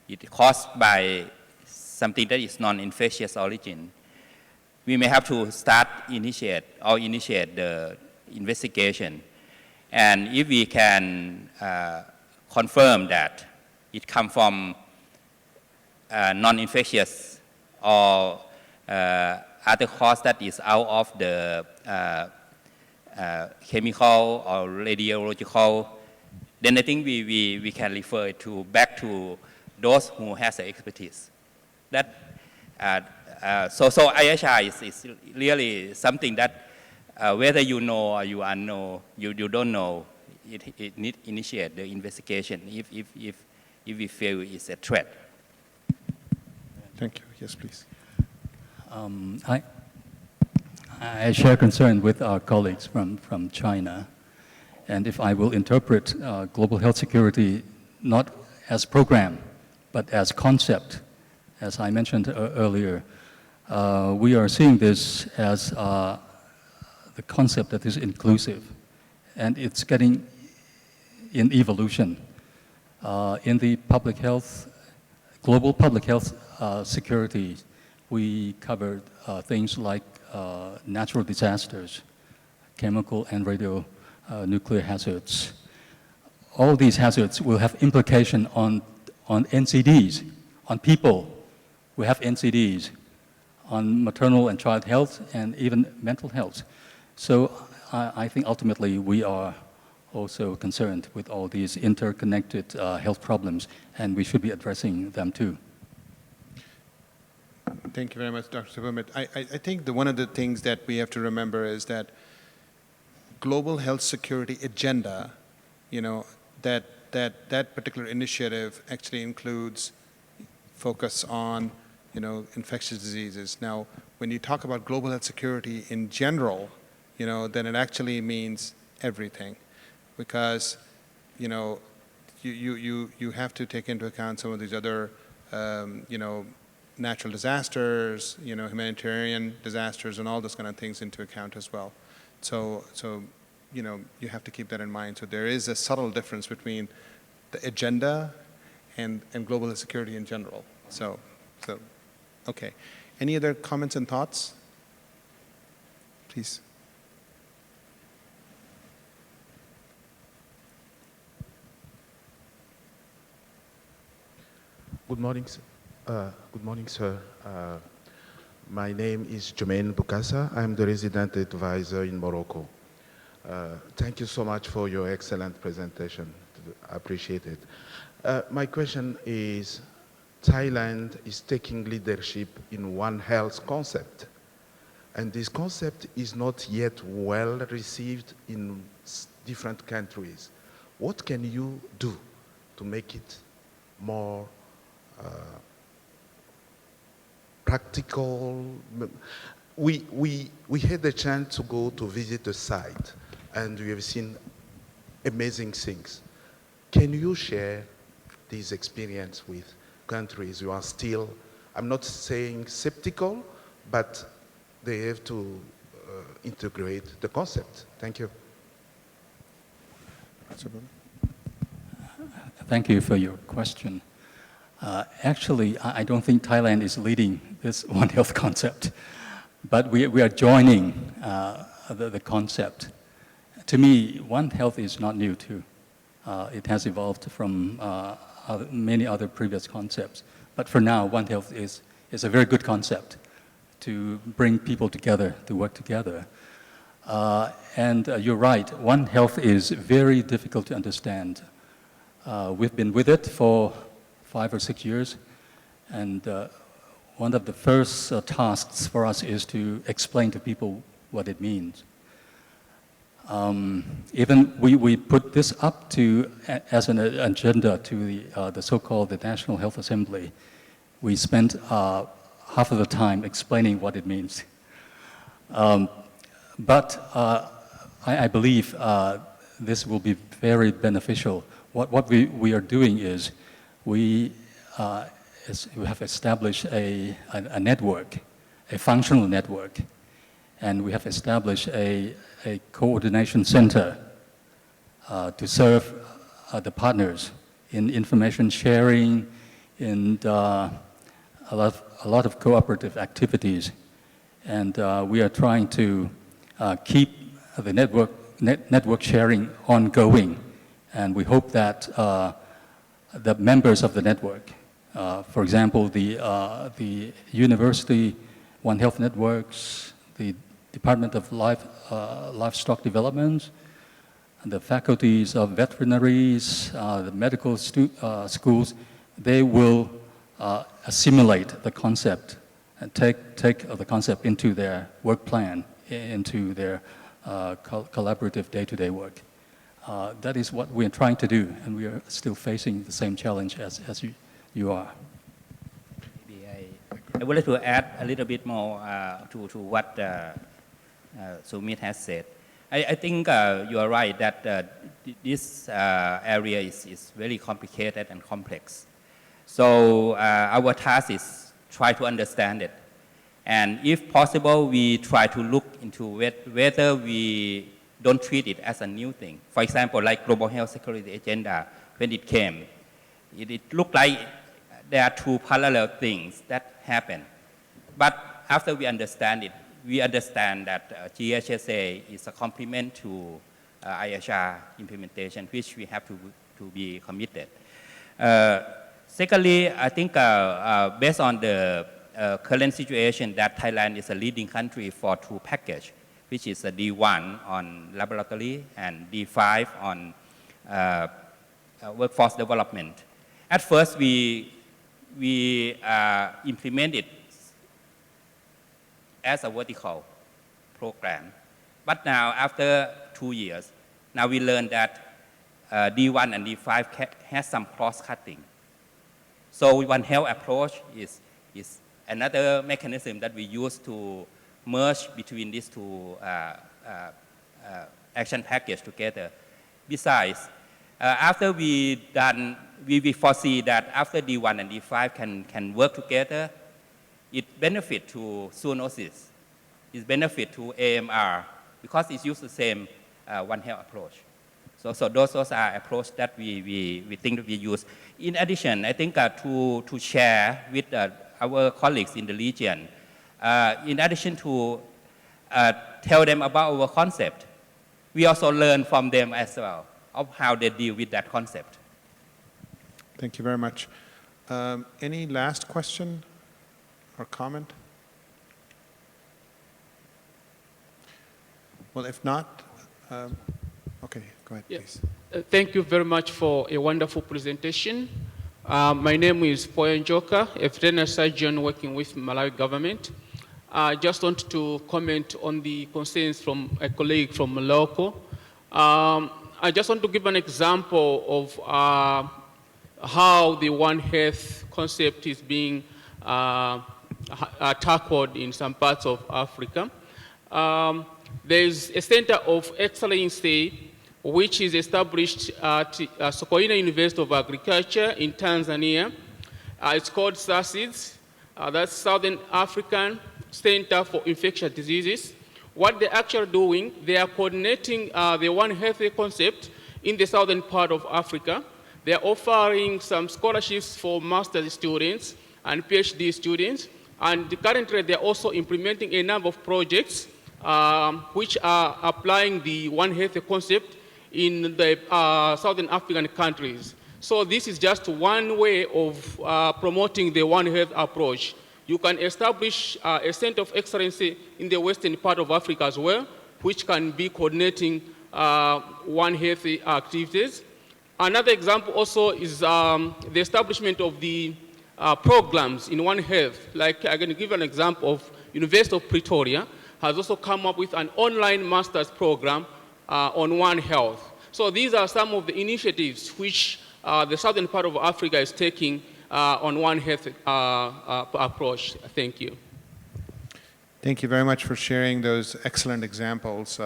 it caused by something that is non-infectious origin, we may have to initiate the investigation. And if we can confirm that it comes from non-infectious or other cause that is out of the chemical or radiological, then I think we can refer back to those who has the expertise. That so IHR is really something that whether you know or you unknow, you don't know, it need initiate the investigation if we feel it's a threat. Thank you. Yes, please. I share concern with our colleagues from China. And if I will interpret global health security not as program, but as concept, as I mentioned earlier, we are seeing this as the concept that is inclusive. And it's getting in evolution. In the public health, global public health security, we covered things like natural disasters, chemical and nuclear hazards. All these hazards will have implication on NCDs, on people who have NCDs, on maternal and child health, and even mental health. So I think ultimately we are also concerned with all these interconnected health problems, and we should be addressing them too. Thank you very much, Dr. Supamit. I think one of the things that we have to remember is that global health security agenda, that particular initiative actually includes focus on, infectious diseases. Now, when you talk about global health security in general, then it actually means everything, because you have to take into account some of these other natural disasters, humanitarian disasters, and all those kind of things into account as well. So you have to keep that in mind. So there is a subtle difference between the agenda and global health security in general. So okay. Any other comments and thoughts? Please. Good morning, sir. Good morning, sir. My name is Jermaine Bukassa. I'm the resident advisor in Morocco. Thank you so much for your excellent presentation. I appreciate it. My question is, Thailand is taking leadership in One Health concept, and this concept is not yet well received in different countries. What can you do to make it more practical? We had the chance to go to visit the site, and we have seen amazing things. Can you share this experience with countries who are still, I'm not saying skeptical, but they have to integrate the concept? Thank you. Thank you for your question. Actually, I don't think Thailand is leading this One Health concept, but we are joining the concept. To me, One Health is not new too. It has evolved from many other previous concepts. But for now, One Health is a very good concept to bring people together, to work together. And you're right, One Health is very difficult to understand. We've been with it for 5 or 6 years, and one of the first tasks for us is to explain to people what it means. Even we put this up as an agenda to the so-called the National Health Assembly. We spent half of the time explaining what it means. But I believe this will be very beneficial. What we are doing is we have established a network, a functional network, and we have established a coordination center to serve the partners in information sharing, in a lot of cooperative activities. And we are trying to keep the network sharing ongoing. And we hope that the members of the network, for example, the university One Health networks, the Department of Livestock Development, the faculties of veterinaries, the medical schools, they will assimilate the concept and take the concept into their work plan, into their collaborative day-to-day work. That is what we're trying to do, and we are still facing the same challenge as you are. Maybe I would like to add a little bit more to what Sumit has said. I think you are right that this area is very complicated and complex. So our task is try to understand it. And if possible, we try to look into whether we don't treat it as a new thing. For example, like Global Health Security Agenda, when it came, it looked like there are two parallel things that happen. But after we understand it, we understand that GHSA is a complement to IHR implementation, which we have to be committed. Secondly, I think based on the current situation that Thailand is a leading country for two packages, which is a D1 on laboratory and D5 on workforce development. At first, we implemented as a vertical program. But now, after 2 years, now we learned that D1 and D5 has some cross-cutting. So One Health approach is another mechanism that we use to merge between these two action package together. Besides, after we done, we foresee that after D1 and D5 can work together, it benefit to zoonosis, it benefit to AMR, because it uses the same One Health approach. So those are approaches that we think that we use. In addition, I think to share with our colleagues in the region, in addition to tell them about our concept, we also learn from them as well of how they deal with that concept. Thank you very much. Any last question or comment? Well, if not, okay, go ahead, please. Thank you very much for a wonderful presentation. My name is Poyan Joka, a veterinary surgeon working with Malawi government. I just want to comment on the concerns from a colleague from Morocco. I just want to give an example of how the One Health concept is being tackled in some parts of Africa. There is a center of excellency which is established at Sokoine University of Agriculture in Tanzania. It's called SACIDS, that's Southern African Center for Infectious Diseases. What they're actually doing, they are coordinating the One Health concept in the southern part of Africa. They're offering some scholarships for master's students and PhD students. And currently, they're also implementing a number of projects which are applying the One Health concept in the Southern African countries. So this is just one way of promoting the One Health approach. You can establish a center of excellence in the western part of Africa as well, which can be coordinating One Health activities. Another example also is the establishment of the programs in One Health. Like I'm going to give an example of University of Pretoria has also come up with an online master's program on One Health. So these are some of the initiatives which the southern part of Africa is taking on One Health approach. Thank you. Thank you very much for sharing those excellent examples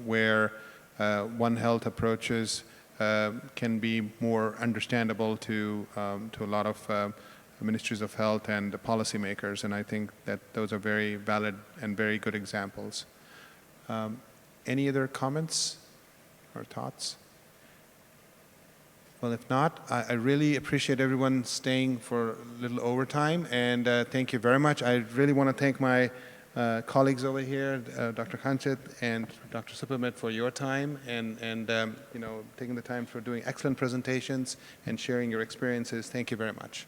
where One Health approaches can be more understandable to a lot of ministries of health and policymakers, and I think that those are very valid and very good examples. Any other comments or thoughts? Well, if not, I really appreciate everyone staying for a little overtime, and thank you very much. I really want to thank my colleagues over here, Dr. Khanchit and Dr. Supamit, for your time and you know, taking the time for doing excellent presentations and sharing your experiences. Thank you very much.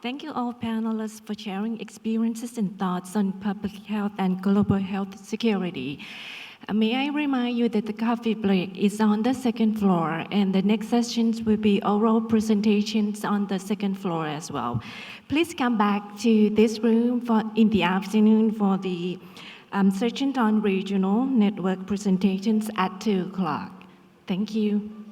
Thank you all panelists for sharing experiences and thoughts on public health and global health security. May I remind you that the coffee break is on the second floor, and the next sessions will be oral presentations on the second floor as well. Please come back to this room in the afternoon for the session on regional network presentations at 2 o'clock. Thank you.